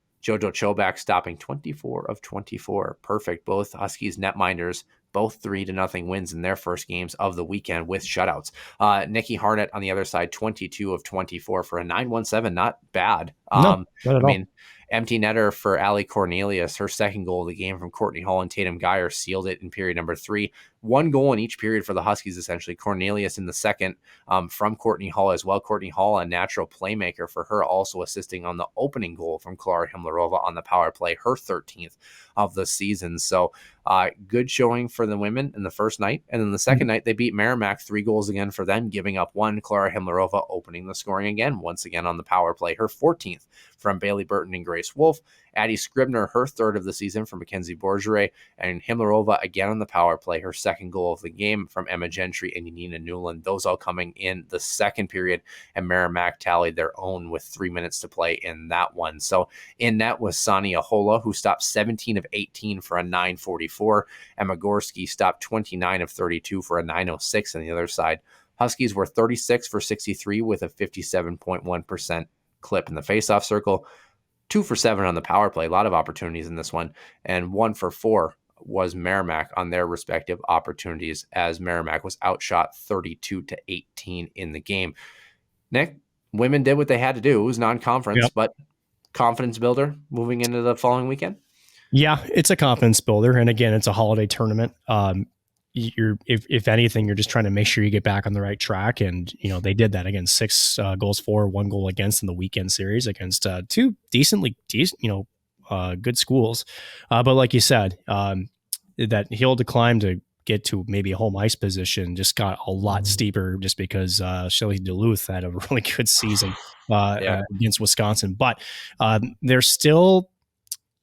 Chobak stopping 24 of 24. Perfect. Both Huskies netminders, both 3-0 wins in their first games of the weekend with shutouts. Nikki Harnett on the other side, 22 of 24 for a 9-1-7. Not bad. No, not at all. Empty netter for Allie Cornelius. Her second goal of the game from Courtney Hall and Tatum Geyer sealed it in period number 3. 1 goal in each period for the Huskies, essentially. Cornelius in the second from Courtney Hall as well. Courtney Hall, a natural playmaker for her, also assisting on the opening goal from Klara Himlerova on the power play, her 13th of the season. So good showing for the women in the first night. And then the second night, they beat Merrimack 3 goals again for them, giving up 1. Klara Himlerova opening the scoring again, once again on the power play, her 14th from Bailey Burton and Grace Wolf. Addie Scribner, her 3rd of the season from Mackenzie Bourgeray, and Himlerova again on the power play, her 2nd goal of the game from Emma Gentry and Nina Newland. Those all coming in the second period, and Merrimack tallied their own with 3 minutes to play in that one. So in net was Sani Ahola, who stopped 17 of 18 for a 9.44. Emma Gorski stopped 29 of 32 for a 9.06 on the other side. Huskies were 36 for 63 with a 57.1% clip in the faceoff circle. 2 for 7 on the power play. A lot of opportunities in this one. And 1 for 4 was Merrimack on their respective opportunities, as Merrimack was outshot 32-18 in the game. Nick, women did what they had to do. It was non-conference, but confidence builder moving into the following weekend. Yeah, it's a confidence builder. And again, it's a holiday tournament. If anything, you're just trying to make sure you get back on the right track. And, they did that again, 6 goals for, 1 goal against in the weekend series against 2 good schools. But like you said, that hill to climb to get to maybe a home ice position just got a lot steeper just because Shelley Duluth had a really good season against Wisconsin. But they're still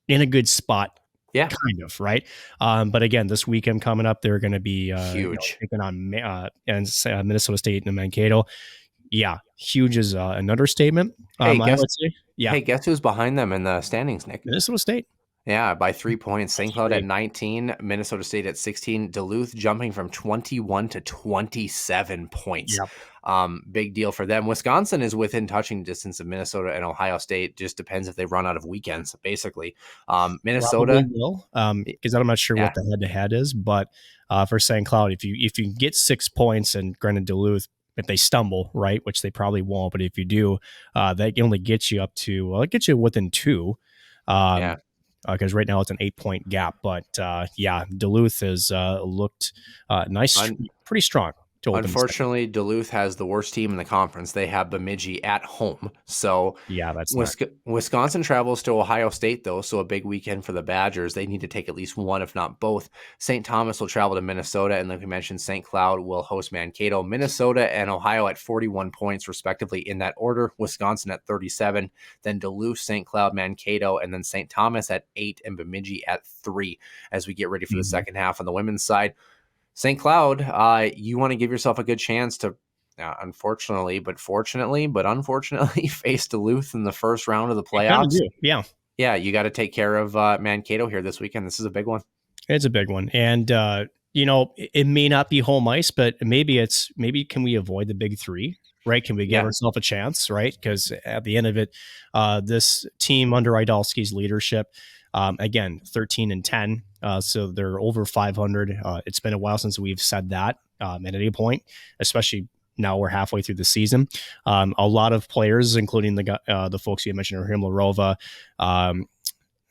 in a good spot. Yeah, kind of, right? But again, this weekend coming up, they're going to be huge, taking on Minnesota State and Mankato. Yeah, huge is an understatement. Hey, guess who's behind them in the standings, Nick? Minnesota State. Yeah, by 3 points. St. Cloud at 19, Minnesota State at 16, Duluth jumping from 21 to 27 points. Yep. Big deal for them. Wisconsin is within touching distance of Minnesota and Ohio State. Just depends if they run out of weekends, basically. Minnesota will, because I'm not sure what the head-to-head is, but for St. Cloud, if you get 6 points, and granted Duluth, if they stumble, right, which they probably won't, but if you do, that only gets you up to, it gets you within 2. Because right now it's an 8-point gap. But Duluth has looked nice, pretty strong. Unfortunately, Duluth has the worst team in the conference. They have Bemidji at home. So that's Wisconsin travels to Ohio State, though, so a big weekend for the Badgers. They need to take at least one, if not both. St. Thomas will travel to Minnesota, and like we mentioned, St. Cloud will host Mankato. Minnesota and Ohio at 41 points, respectively, in that order. Wisconsin at 37, then Duluth, St. Cloud, Mankato, and then St. Thomas at 8, and Bemidji at 3 as we get ready for the second half on the women's side. St. Cloud, you want to give yourself a good chance to, unfortunately, but unfortunately, face Duluth in the first round of the playoffs. Yeah. Yeah, you got to take care of Mankato here this weekend. This is a big one. It's a big one. And, it may not be home ice, but maybe can we avoid the big three, right? Can we give ourselves a chance, right? Because at the end of it, this team under Idalski's leadership, again, 13-10. So they're over 500. It's been a while since we've said that at any point, especially now we're halfway through the season. A lot of players, including the folks you mentioned, Rahim Larova,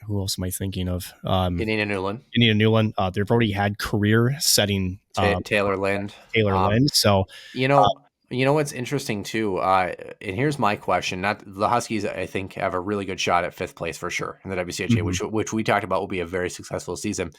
who else am I thinking of? Yanina Newland. They've already had career-setting Taylor Lind. Lind. So you know what's interesting too, and here's my question. Not the Huskies, I think, have a really good shot at 5th place for sure in the WCHA, which we talked about will be a very successful season.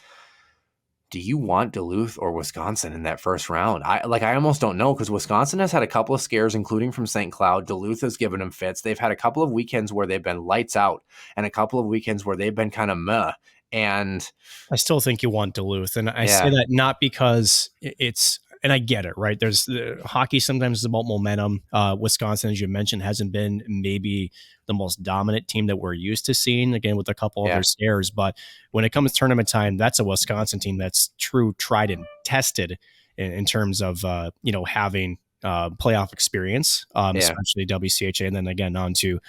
Do you want Duluth or Wisconsin in that first round? I almost don't know, because Wisconsin has had a couple of scares, including from St. Cloud. Duluth has given them fits. They've had a couple of weekends where they've been lights out and a couple of weekends where they've been kind of meh. And I still think you want Duluth. And I say that not because it's, and I get it, right? There's hockey sometimes is about momentum. Wisconsin, as you mentioned, hasn't been maybe the most dominant team that we're used to seeing, again, with a couple of their scares. But when it comes to tournament time, that's a Wisconsin team that's true, tried and tested in terms of, having playoff experience, especially WCHA, and then again on to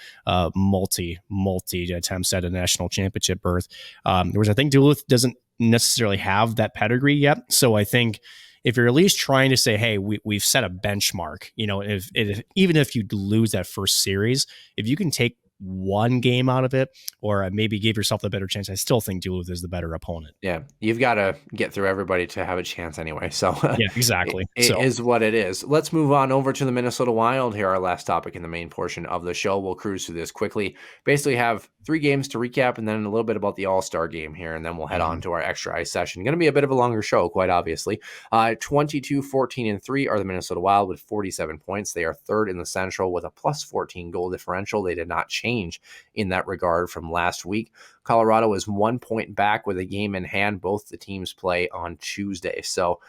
multi attempts at a national championship berth. Whereas I think Duluth doesn't necessarily have that pedigree yet. So I think if you're at least trying to say, hey, we've set a benchmark, even if you lose that first series, if you can take one game out of it, or maybe give yourself a better chance, I still think Duluth is the better opponent. Yeah, you've got to get through everybody to have a chance anyway. So yeah, exactly. It is what it is. Let's move on over to the Minnesota Wild here, our last topic in the main portion of the show. We'll cruise through this quickly. Basically have 3 games to recap, and then a little bit about the All-Star game here, and then we'll head on to our extra ice session. Going to be a bit of a longer show, quite obviously. 22-14-3 are the Minnesota Wild with 47 points. They are 3rd in the Central with a +14 goal differential. They did not change in that regard from last week. Colorado is 1 point back with a game in hand. Both the teams play on Tuesday. So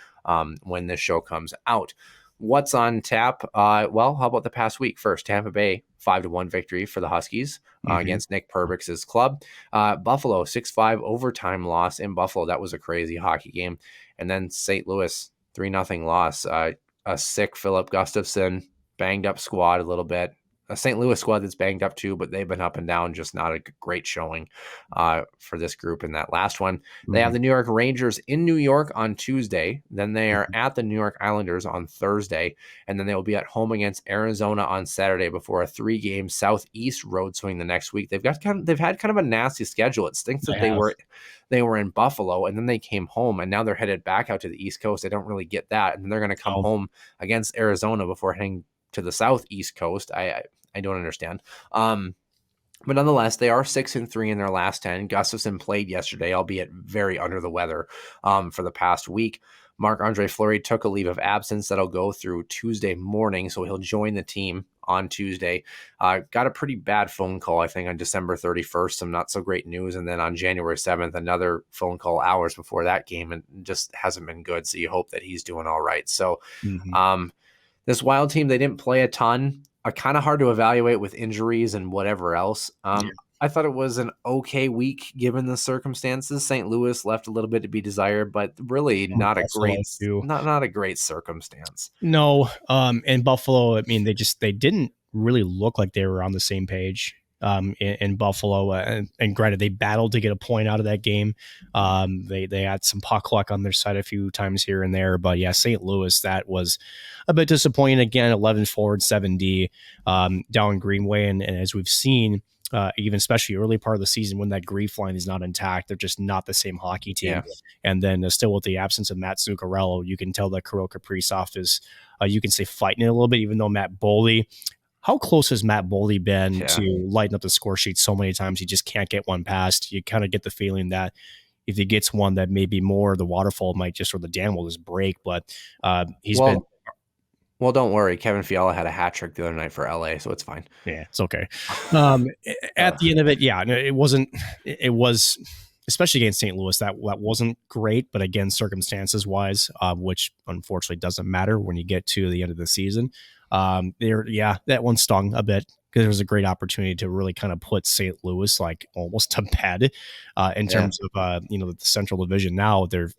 when this show comes out, what's on tap? Well, how about the past week? First, Tampa Bay 5-1 victory for the Huskies against Nick Perbix's club. Buffalo 6-5 overtime loss in Buffalo. That was a crazy hockey game. And then St. Louis 3-0 loss. A sick Philip Gustafson, banged up squad a little bit. A St. Louis squad that's banged up too, but they've been up and down, just not a great showing for this group in that last one. They have the New York Rangers in New York on Tuesday. Then they are at the New York Islanders on Thursday, and then they will be at home against Arizona on Saturday before a 3-game Southeast road swing the next week. They've had kind of a nasty schedule. It stinks that they were in Buffalo, and then they came home, and now they're headed back out to the East Coast. I don't really get that, and then they're going to come home against Arizona before heading to the Southeast Coast. I don't understand. But nonetheless, they are 6-3 in their last 10. Gustafson played yesterday, albeit very under the weather for the past week. Marc-Andre Fleury took a leave of absence that'll go through Tuesday morning, so he'll join the team on Tuesday. Got a pretty bad phone call, I think, on December 31st, some not so great news. And then on January 7th, another phone call hours before that game, and just hasn't been good. So you hope that he's doing all right. So this Wild team, they didn't play a ton. Kind of hard to evaluate with injuries and whatever else. I thought it was an okay week given the circumstances. St. Louis left a little bit to be desired, but really not a great circumstance. No, and Buffalo, I mean, they didn't really look like they were on the same page. In Buffalo, and granted, they battled to get a point out of that game. They had some puck luck on their side a few times here and there, but yeah, St. Louis, that was a bit disappointing. Again, 11 forward, 7D down Greenway, and as we've seen, even especially early part of the season when that grief line is not intact, they're just not the same hockey team. Yeah. And then still with the absence of Matt Zuccarello, you can tell that Kirill Kaprizov is, you can say, fighting it a little bit, even though Matt Boldy. How close has Matt Boldy been to lighten up the score sheet so many times he just can't get one past? You kind of get the feeling that if he gets one, that maybe more the waterfall might just, or the dam will just break. But he's been. Well, don't worry. Kevin Fiala had a hat trick the other night for LA, so it's fine. Yeah, it's okay. At the end of it, yeah, it wasn't. It was. Especially against St. Louis, that wasn't great. But again, circumstances wise, which unfortunately doesn't matter when you get to the end of the season. That one stung a bit. because it was a great opportunity to really kind of put St. Louis like almost to bed in terms of the Central Division. Now they're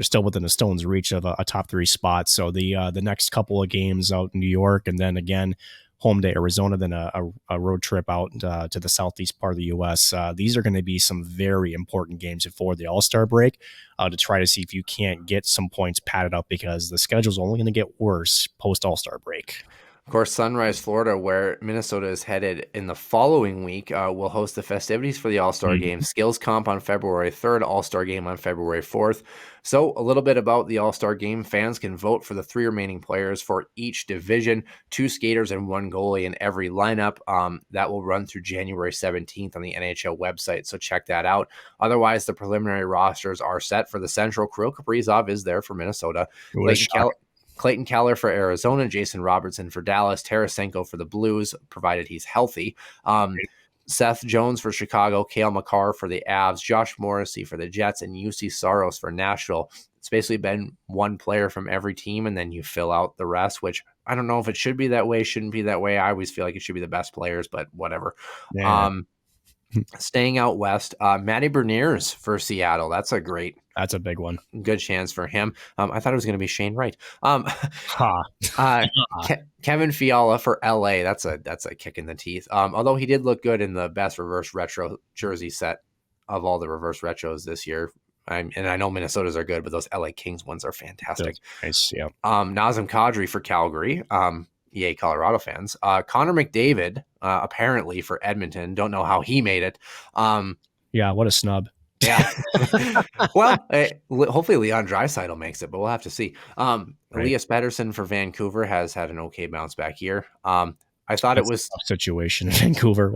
still within a stone's reach of a top 3 spot. So the next couple of games out in New York, and then again home to Arizona, then a road trip out to the southeast part of the U.S. These are going to be some very important games before the All-Star break to try to see if you can't get some points padded up, because the schedule's only going to get worse post All-Star break. Of course, Sunrise, Florida, where Minnesota is headed in the following week, will host the festivities for the All-Star Game. Skills Comp on February 3rd, All-Star Game on February 4th. So a little bit about the All-Star Game. Fans can vote for the 3 remaining players for each division, 2 skaters and 1 goalie in every lineup. That will run through January 17th on the NHL website, so check that out. Otherwise, the preliminary rosters are set for the Central. Kirill Kaprizov is there for Minnesota. Clayton Keller for Arizona, Jason Robertson for Dallas, Tarasenko for the Blues, provided he's healthy. Seth Jones for Chicago, Cale Makar for the Avs, Josh Morrissey for the Jets, and UC Saros for Nashville. It's basically been one player from every team, and then you fill out the rest, which I don't know if it should be that way, shouldn't be that way. I always feel like it should be the best players, but whatever. Yeah. Staying out west, Matty Beniers for Seattle. That's a big one. Good chance for him. I thought it was going to be Shane Wright. Kevin Fiala for LA. That's a kick in the teeth. Although he did look good in the best reverse retro jersey set of all the reverse retros this year. And I know Minnesota's are good, but those LA Kings ones are fantastic. Nice, yeah. Nazem Kadri for Calgary. Yay, Colorado fans. Connor McDavid, apparently for Edmonton. Don't know how he made it. Yeah, what a snub. Yeah. Well, hopefully Leon Draisaitl makes it, but we'll have to see. Elias Pettersson for Vancouver has had an okay bounce back year. I thought it was a tough situation in Vancouver.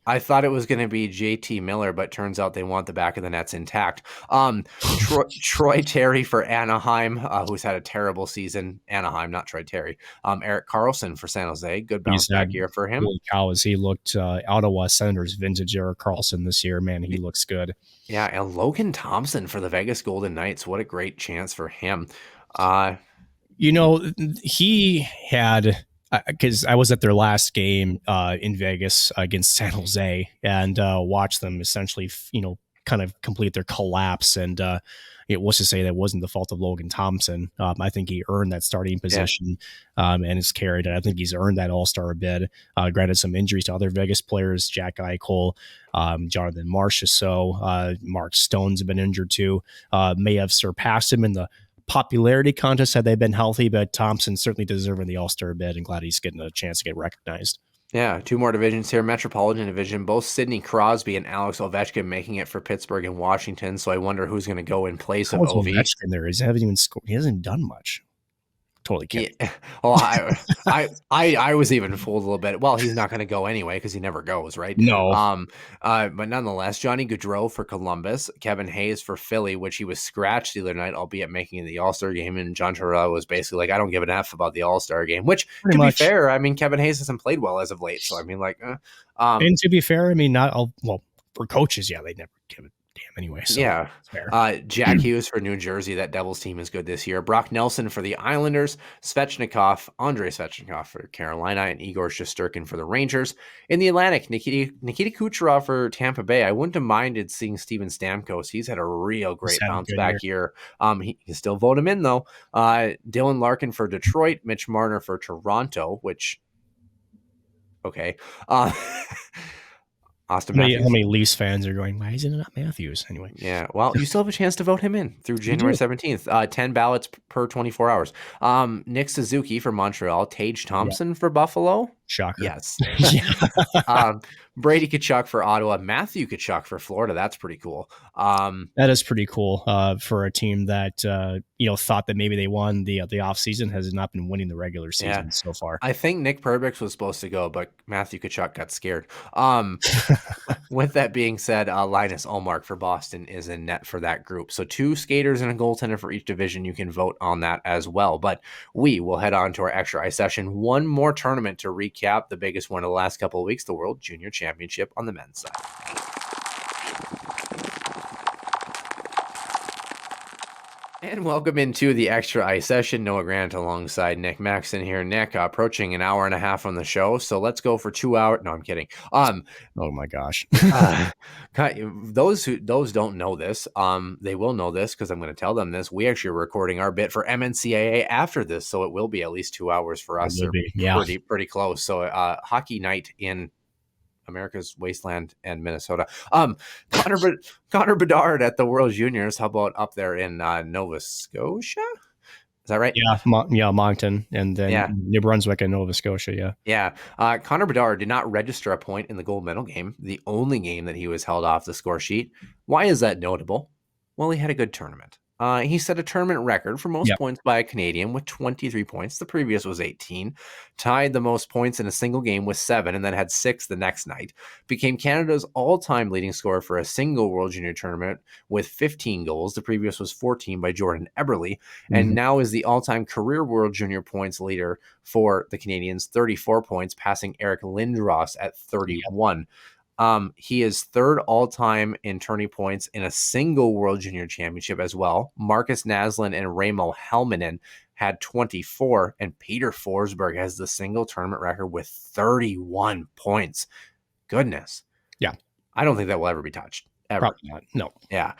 I thought it was going to be JT Miller, but turns out they want the back of the nets intact. Troy Terry for Anaheim, who's had a terrible season. Anaheim, not Troy Terry. Erik Karlsson for San Jose. Good bounce back year for him. Holy cow, as he looked Ottawa Senators vintage Erik Karlsson this year, man, he looks good. Yeah, and Logan Thompson for the Vegas Golden Knights. What a great chance for him. He had... because I was at their last game in Vegas against San Jose and watched them essentially, kind of complete their collapse. And it was to say that wasn't the fault of Logan Thompson. I think he earned that starting position and has carried it. I think he's earned that all-star bid. Granted, some injuries to other Vegas players, Jack Eichel, Jonathan Marchessault, Mark Stone's been injured too, may have surpassed him in the popularity contest had they been healthy, but Thompson certainly deserving the All-Star bid, and glad he's getting a chance to get recognized. Yeah, 2 more divisions here. Metropolitan Division, both Sidney Crosby and Alex Ovechkin making it for Pittsburgh and Washington, so I wonder who's going to go in place of Ovi. Ovechkin there? He hasn't even scored. He hasn't done much. Totally kidding. Yeah. Well, I was even fooled a little bit. Well, he's not going to go anyway because he never goes, right? No. But nonetheless, Johnny Gaudreau for Columbus, Kevin Hayes for Philly, which he was scratched the other night, albeit making the All-Star game. And John Tortorella was basically like, I don't give an F about the All-Star game, which to be fair, I mean, Kevin Hayes hasn't played well as of late. So, I mean, and to be fair, I mean, not all, well, for coaches, yeah, they never give it. Damn, anyway. So yeah. Jack Hughes for New Jersey. That Devils team is good this year. Brock Nelson for the Islanders. Andrei Svechnikov for Carolina, and Igor Shesterkin for the Rangers. In the Atlantic, Nikita Kucherov for Tampa Bay. I wouldn't have minded seeing Steven Stamkos. He's had a real great bounce back year. He can still vote him in, though. Dylan Larkin for Detroit. Mitch Marner for Toronto, which, okay. Austin Matthews. How many Leafs fans are going, why isn't it not Matthews? Anyway. Yeah, well, you still have a chance to vote him in through January 17th. 10 ballots per 24 hours. Nick Suzuki for Montreal. Tage Thompson for Buffalo. Shocker. Yes. Brady Tkachuk for Ottawa. Matthew Tkachuk for Florida. That's pretty cool. That is pretty cool for a team that thought that maybe they won the offseason, has not been winning the regular season so far. I think Nick Perbix was supposed to go, but Matthew Tkachuk got scared. With that being said, Linus Ullmark for Boston is in net for that group. So 2 skaters and a goaltender for each division. You can vote on that as well. But we will head on to our extra ice session. One more tournament to recap, the biggest one of the last couple of weeks, the World Junior Championship on the men's side. And welcome into the Extra Ice session. Noah Grant alongside Nick Maxon here. Nick, approaching an hour and a half on the show, so let's go for 2 hours. No, I'm kidding. Oh my gosh. Those don't know this, they will know this because I'm going to tell them this. We actually are recording our bit for NCAA after this, so it will be at least 2 hours for us. They're pretty close. So, hockey night in America's wasteland and Minnesota. Connor Bedard at the World Juniors. How about up there in Nova Scotia? Is that right? Yeah, Moncton, and then New Brunswick and Nova Scotia. Yeah. Connor Bedard did not register a point in the gold medal game, the only game that he was held off the score sheet. Why is that notable? Well, he had a good tournament. He set a tournament record for most points by a Canadian with 23 points. The previous was 18. Tied the most points in a single game with 7, and then had 6 the next night. Became Canada's all-time leading scorer for a single World Junior tournament with 15 goals. The previous was 14 by Jordan Eberle, and now is the all-time career World Junior points leader for the Canadians, 34 points, passing Eric Lindros at 31. He is third all-time in tourney points in a single World Junior Championship as well. Marcus Naslund and Raimo Helminen had 24, and Peter Forsberg has the single tournament record with 31 points. Goodness. Yeah. I don't think that will ever be touched. Ever. Probably not. No. Yeah.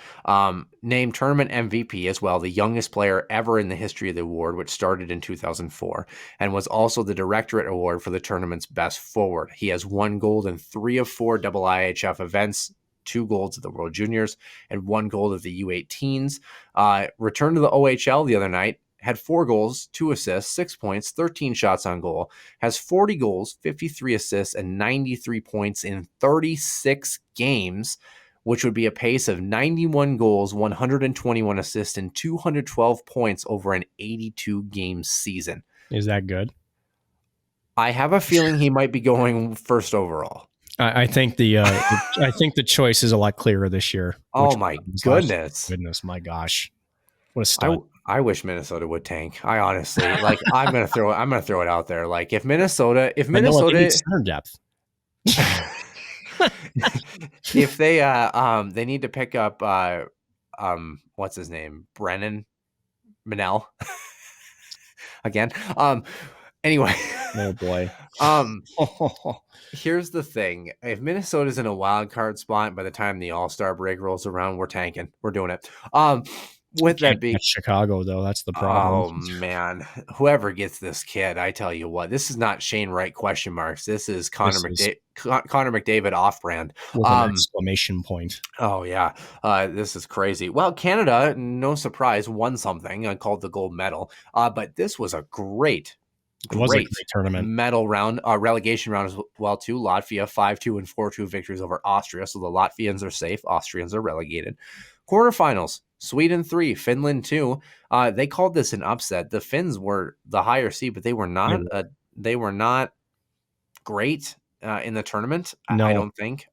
Named tournament MVP as well, the youngest player ever in the history of the award, which started in 2004, and was also the Directorate Award for the tournament's best forward. He has 1 gold in 3 of 4 IIHF events, 2 golds at the World Juniors, and 1 gold at the U18s. Returned to the OHL the other night, had 4 goals, 2 assists, 6 points, 13 shots on goal, has 40 goals, 53 assists, and 93 points in 36 games, which would be a pace of 91 goals, 121 assists, and 212 points over an 82-game season. Is that good? I have a feeling he might be going first overall. I think I think the choice is a lot clearer this year. Oh my goodness! Goodness, my gosh! What a stud! I wish Minnesota would tank. I honestly I'm gonna throw it out there. Like if Minnesota center depth. If they need to pick up what's his name, Brennan Manel again. Anyway, oh boy. Here's the thing: if Minnesota's in a wild card spot by the time the All-Star break rolls around, we're tanking. We're doing it. With that being Chicago, though, that's the problem. Oh man, whoever gets this kid, I tell you what, this is not Shane Wright question marks. This is Connor McDavid off-brand with an exclamation point. Oh yeah, this is crazy. Well, Canada, no surprise, won something called the gold medal. But this was a great tournament medal round, relegation round as well too. Latvia 5-2 and 4-2 victories over Austria, so the Latvians are safe. Austrians are relegated. Quarterfinals. Sweden 3, Finland 2. They called this an upset. The Finns were the higher seed, but they were not. They were not great in the tournament. No. I don't think.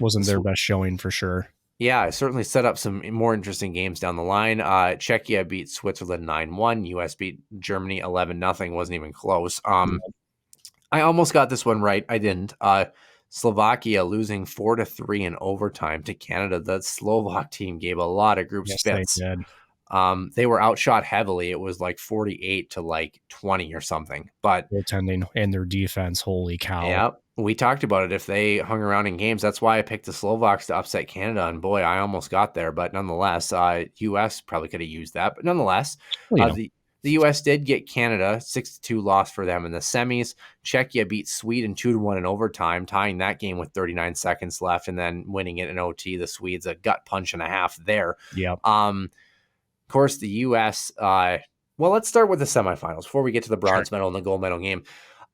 Wasn't their best showing for sure. Yeah, it certainly set up some more interesting games down the line. Czechia beat Switzerland 9-1. US beat Germany 11-0. Wasn't even close. I almost got this one right. I didn't. Slovakia losing 4-3 in overtime to Canada. The Slovak team gave a lot of group spits. They did. They were outshot heavily. It was like 48 to 20 or something. But goaltending and their defense, holy cow! Yeah, we talked about it. If they hung around in games, that's why I picked the Slovaks to upset Canada. And boy, I almost got there. But nonetheless, U.S. probably could have used that. But nonetheless, the U.S. did get Canada, 6-2 loss for them in the semis. Czechia beat Sweden 2-1 in overtime, tying that game with 39 seconds left, and then winning it in OT. The Swedes a gut punch and a half there. Yep. Of course, the U.S. Well, let's start with the semifinals before we get to the bronze medal and the gold medal game.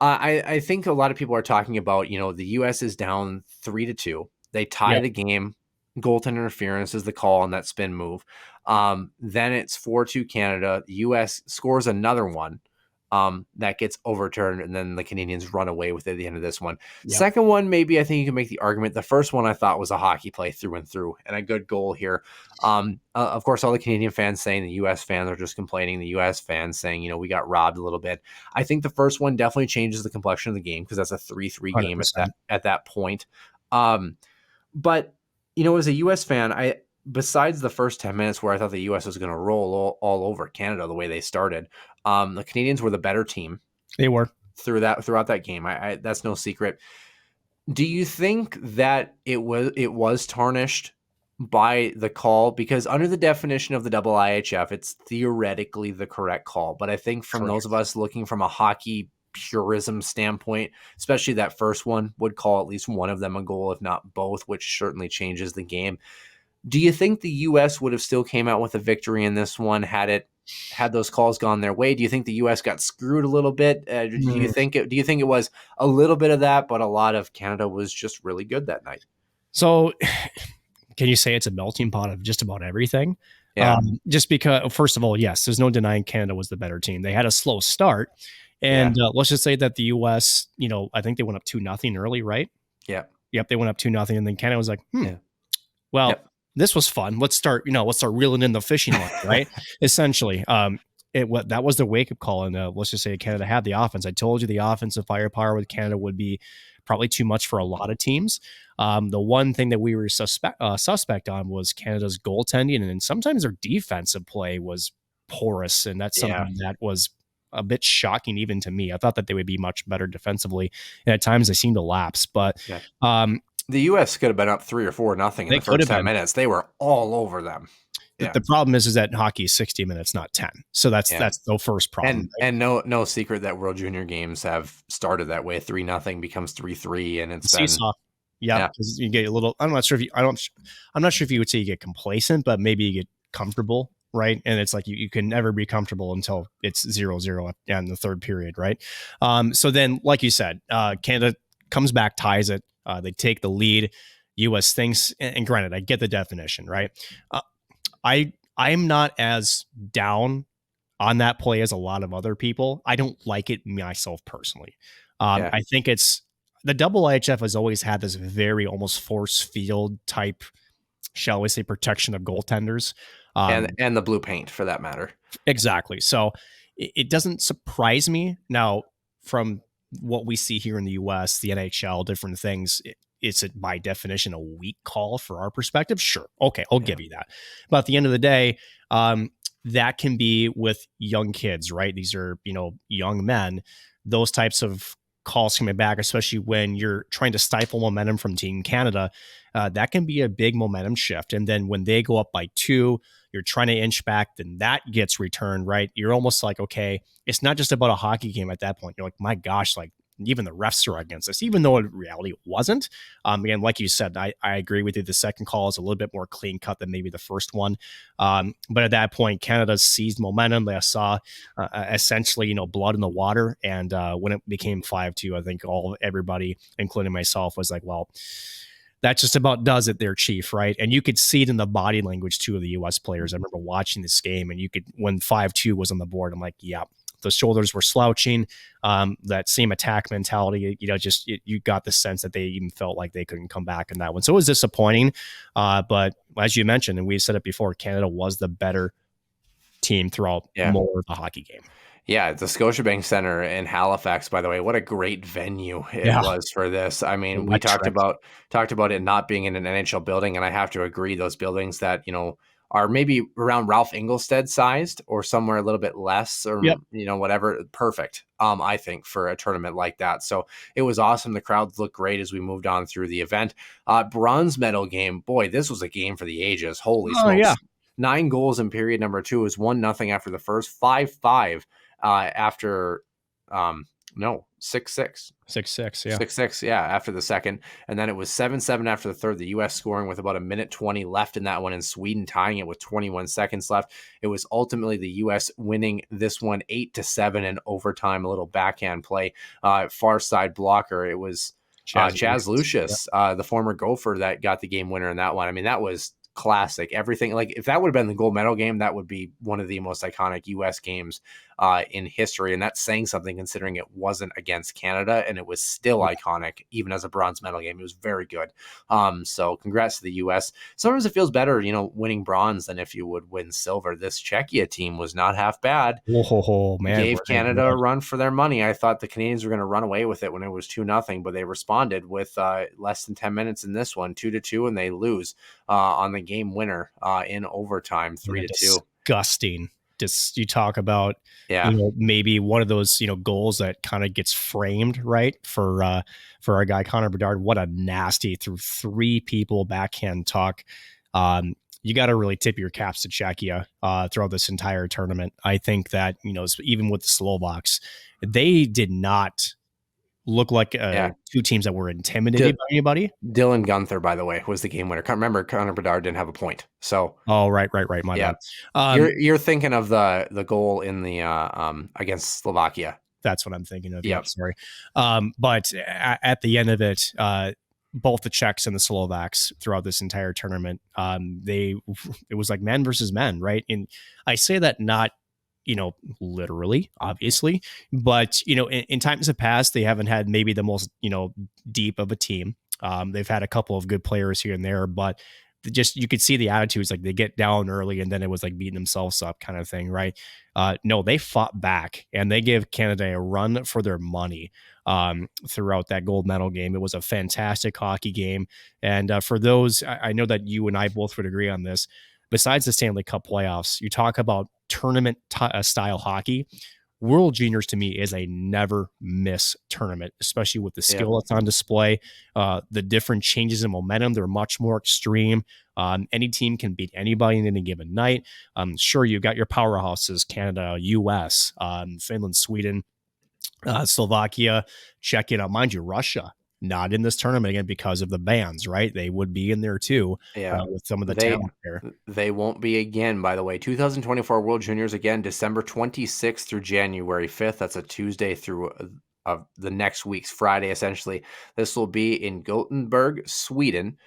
I think a lot of people are talking about, the U.S. is down 3-2. They tie the game. Goaltender interference is the call on that spin move. Then it's 4-2 Canada. The U.S. scores another one that gets overturned, and then the Canadians run away with it at the end of this one. Yep. Second one, maybe I think you can make the argument. The first one I thought was a hockey play through and through, and a good goal here. Of course, all the Canadian fans saying the U.S. fans are just complaining. The U.S. fans saying, we got robbed a little bit. I think the first one definitely changes the complexion of the game because that's a 3-3 game at that point. But as a U.S. fan, besides the first 10 minutes where I thought the U.S. was going to roll all over Canada the way they started, the Canadians were the better team. They were throughout that game. I that's no secret. Do you think that it was tarnished by the call? Because under the definition of the IIHF, it's theoretically the correct call. But I think from those of us looking from a hockey purism standpoint, especially that first one, would call at least one of them a goal, if not both, which certainly changes the game. Do you think the U.S. would have still came out with a victory in this one had those calls gone their way? Do you think the U.S. got screwed a little bit? Do you think it was a little bit of that, but a lot of Canada was just really good that night? So, can you say it's a melting pot of just about everything? Yeah. Just because, first of all, yes, there's no denying Canada was the better team. They had a slow start, and let's just say that the U.S. I think they went up 2-0 early, right? Yeah. Yep, they went up 2-0, and then Canada was like, well. Yep. This was fun. Let's start reeling in the fishing line, right? Essentially, that was the wake up call. And let's just say Canada had the offense. I told you the offensive firepower with Canada would be probably too much for a lot of teams. The one thing that we were suspect on was Canada's goaltending, and sometimes their defensive play was porous, and that's something that was a bit shocking even to me. I thought that they would be much better defensively, and at times they seemed to lapse. But the U.S. could have been up 3 or 4-0 in the first 10 minutes. They were all over them. The problem is that hockey is 60 minutes, not 10. So that's the first problem. And no secret that World Junior Games have started that way. 3-0 becomes 3-3, and it's seesaw. Yeah, because you get a little. I'm not sure if you would say you get complacent, but maybe you get comfortable, right? And it's like you can never be comfortable until it's 0-0 in the third period, right? So then, like you said, Canada comes back, ties it. They take the lead. U.S. thinks, and granted, I get the definition, right? I'm not as down on that play as a lot of other people. I don't like it myself personally. I think it's the IIHF has always had this very almost force field type, shall we say, protection of goaltenders, and the blue paint for that matter. Exactly. So it doesn't surprise me now from what we see here in the U.S., the NHL, different things. It's by definition a weak call for our perspective. Sure. Okay. I'll give you that. But at the end of the day, that can be with young kids, right? These are, young men, those types of calls coming back, especially when you're trying to stifle momentum from Team Canada, that can be a big momentum shift. And then when they go up by 2, you're trying to inch back, then that gets returned, right? You're almost like, okay, it's not just about a hockey game at that point. You're like, my gosh, like even the refs are against us, even though in reality it wasn't. Again, like you said, I agree with you. The second call is a little bit more clean cut than maybe the first one. But at that point, Canada seized momentum. They saw essentially, blood in the water. And when it became 5-2, I think everybody, including myself, was like, well, that just about does it there, Chief, right? And you could see it in the body language, too, of the U.S. players. I remember watching this game, and when 5-2 was on the board, I'm like, yeah, the shoulders were slouching. That same attack mentality, you got the sense that they even felt like they couldn't come back in that one. So it was disappointing. But as you mentioned, and we said it before, Canada was the better team throughout more of the hockey game. Yeah, the Scotiabank Center in Halifax, by the way, what a great venue it was for this. I mean, we talked about it not being in an NHL building, and I have to agree, those buildings that, are maybe around Ralph Engelstad sized or somewhere a little bit less or, whatever. Perfect, I think, for a tournament like that. So it was awesome. The crowds looked great as we moved on through the event. Bronze medal game. Boy, this was a game for the ages. Holy smokes. Yeah. 9 goals in period number 2. It was 1-0 after the first, 5-5 after 6-6. 6-6, yeah. 6-6, yeah, after the second. And then it was 7-7 after the third. The U.S. scoring with about 1:20 left in that one, and Sweden tying it with 21 seconds left. It was ultimately the U.S. winning this one 8-7 in overtime, a little backhand play. Far side blocker. It was Chaz Lucius, the former Gopher, that got the game winner in that one. I mean, that was classic. Everything, like, if that would have been the gold medal game, that would be one of the most iconic U.S. games in history, and that's saying something considering it wasn't against Canada, and it was still iconic even as a bronze medal game. It was very good. So congrats to the U.S. Sometimes it feels better, winning bronze than if you would win silver. This Czechia team was not half bad. Oh man, gave Canada a run for their money. I thought the Canadians were going to run away with it when it was 2-0, but they responded with less than 10 minutes in this one, 2-2, and they lose on the game winner in overtime, 3-2. Disgusting. Just you talk about, Yeah. maybe one of those, goals that kind of gets framed, right? For our guy, Connor Bedard. What a nasty through 3 people backhand tuck. You got to really tip your caps to Czechia throughout this entire tournament. I think that, even with the Slovaks, they did not look like 2 teams that were intimidated by anybody. Dylan Gunther, by the way, was the game winner. Remember, Connor Bedard didn't have a point. So, right. My bad. You're thinking of the goal in the against Slovakia. That's what I'm thinking of. Yep. Yeah, sorry. But at the end of it, both the Czechs and the Slovaks throughout this entire tournament, it was like men versus men, right? And I say that not, literally, obviously, but, in times of past, they haven't had maybe the most, deep of a team. They've had a couple of good players here and there, but just, you could see the attitudes, like they get down early and then it was like beating themselves up kind of thing, right? No, they fought back and they gave Canada a run for their money throughout that gold medal game. It was a fantastic hockey game. And for those, I know that you and I both would agree on this. Besides the Stanley Cup playoffs, you talk about tournament style hockey. World Juniors to me is a never miss tournament, especially with the skill that's on display. The different changes in momentum, they're much more extreme. Any team can beat anybody in any given night. Sure, you've got your powerhouses, Canada, US, Finland, Sweden, Slovakia, Czechia. Mind you, Russia, not in this tournament again because of the bans, right? They would be in there too with some of the talent there. They won't be again, by the way. 2024 World Juniors again, December 26th through January 5th. That's a Tuesday through the next week's Friday, essentially. This will be in Gothenburg, Sweden.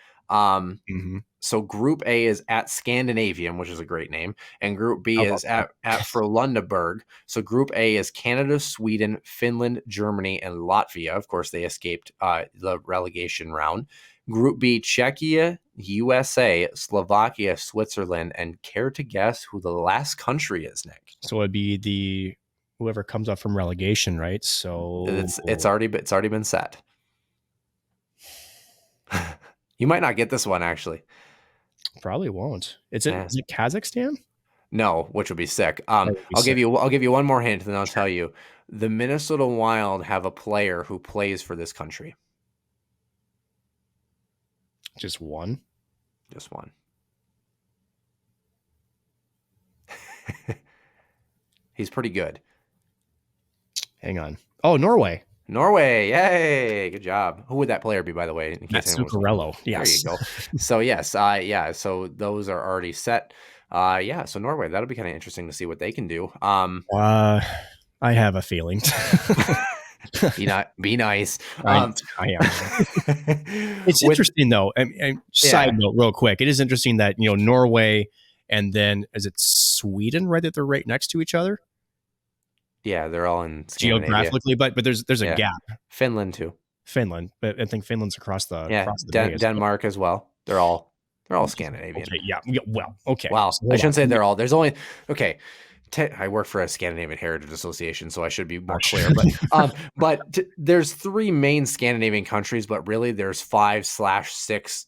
So Group A is at Scandinavium, which is a great name, and Group B is at Frölundaberg. So Group A is Canada, Sweden, Finland, Germany, and Latvia. Of course, they escaped the relegation round. Group B, Czechia, USA, Slovakia, Switzerland, and care to guess who the last country is, Nick? So it'd be whoever comes up from relegation, right? So it's already been set. You might not get this one, actually. Probably won't. Is it Kazakhstan? No, which would be sick. I'll give you one more hint, and then I'll tell you. The Minnesota Wild have a player who plays for this country. Just one? Just one. He's pretty good. Hang on. Oh, Norway. Norway, yay! Good job. Who would that player be, by the way? Zuccarello. Yes. There you go. So yes, so those are already set. So Norway, that'll be kind of interesting to see what they can do. I have a feeling. Be nice. I am. It's interesting though. And side note, real quick, it is interesting that Norway and then is it Sweden, right? That they're right next to each other. Yeah, they're all in geographically, but there's a gap. Finland too. But I think Finland's across the Denmark as well. They're all Scandinavian. Okay, yeah. Well, okay. Wow, I shouldn't say they're all. There's only I work for a Scandinavian Heritage Association, so I should be more clear. But there's 3 main Scandinavian countries, but really there's 5/6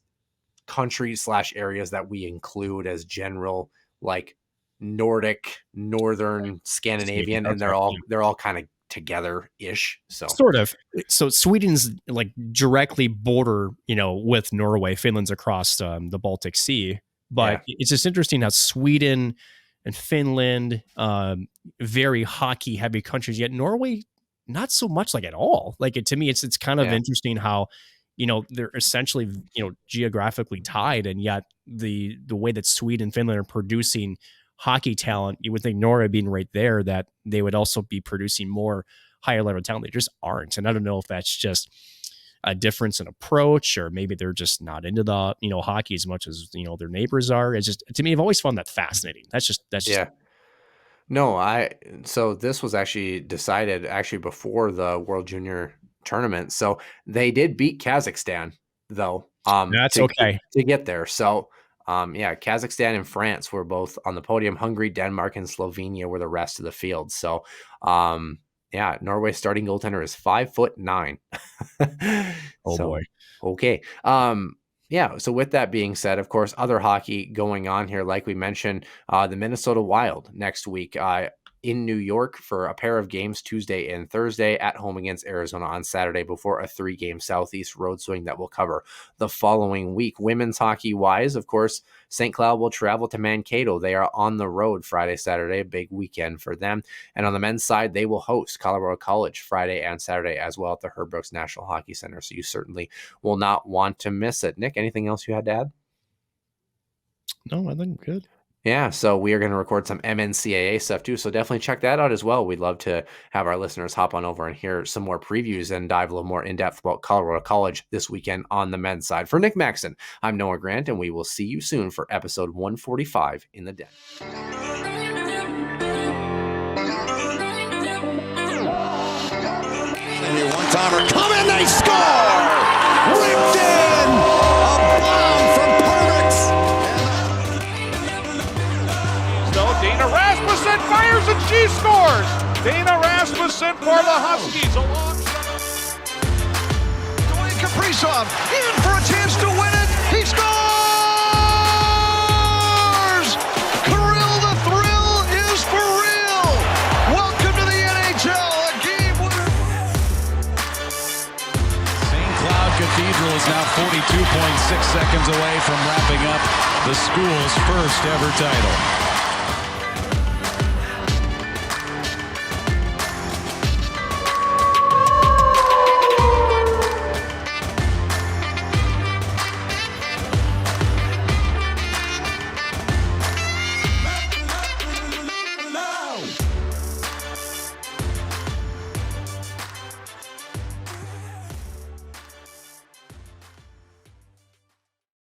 countries / areas that we include as general, like Nordic, Northern Scandinavian, and they're all kind of together-ish. So sort of. So Sweden's like directly border, with Norway. Finland's across the Baltic Sea, but it's just interesting how Sweden and Finland, very hockey-heavy countries, yet Norway not so much like at all. Like to me, it's kind of interesting how they're essentially geographically tied, and yet the way that Sweden and Finland are producing hockey talent, you would think Norway being right there that they would also be producing more higher level talent. They just aren't, and I don't know if that's just a difference in approach, or maybe they're just not into the hockey as much as their neighbors are. It's just, to me, I've always found that fascinating. That's just No, so this was actually decided before the World Junior tournament. So they did beat Kazakhstan though. That's okay to get there. So Kazakhstan and France were both on the podium. Hungary, Denmark, and Slovenia were the rest of the field. So, Norway's starting goaltender is 5'9". Oh boy. Okay. Yeah, so with that being said, of course, other hockey going on here, like we mentioned, the Minnesota Wild next week in New York for a pair of games Tuesday and Thursday, at home against Arizona on Saturday, before a 3-game Southeast road swing that will cover the following week. Women's hockey wise, of course, St. Cloud will travel to Mankato. They are on the road Friday, Saturday, a big weekend for them. And on the men's side, they will host Colorado College Friday and Saturday as well at the Herb Brooks National Hockey Center. So you certainly will not want to miss it. Nick, anything else you had to add? No, I think good. Yeah, so we are going to record some NCAA stuff too, so definitely check that out as well. We'd love to have our listeners hop on over and hear some more previews and dive a little more in-depth about Colorado College this weekend on the men's side. For Nick Maxon, I'm Noah Grant, and we will see you soon for episode 145 in the Den. And your one-timer come in, they score! Ripped in! A bomb from Pervix! Dana Rasmussen fires and she scores! Dana Rasmussen for the Huskies. Dwayne Kaprizov in for a chance to win it. He scores! Kirill the Thrill is for real! Welcome to the NHL, a game winner. St. Cloud Cathedral is now 42.6 seconds away from wrapping up the school's first ever title.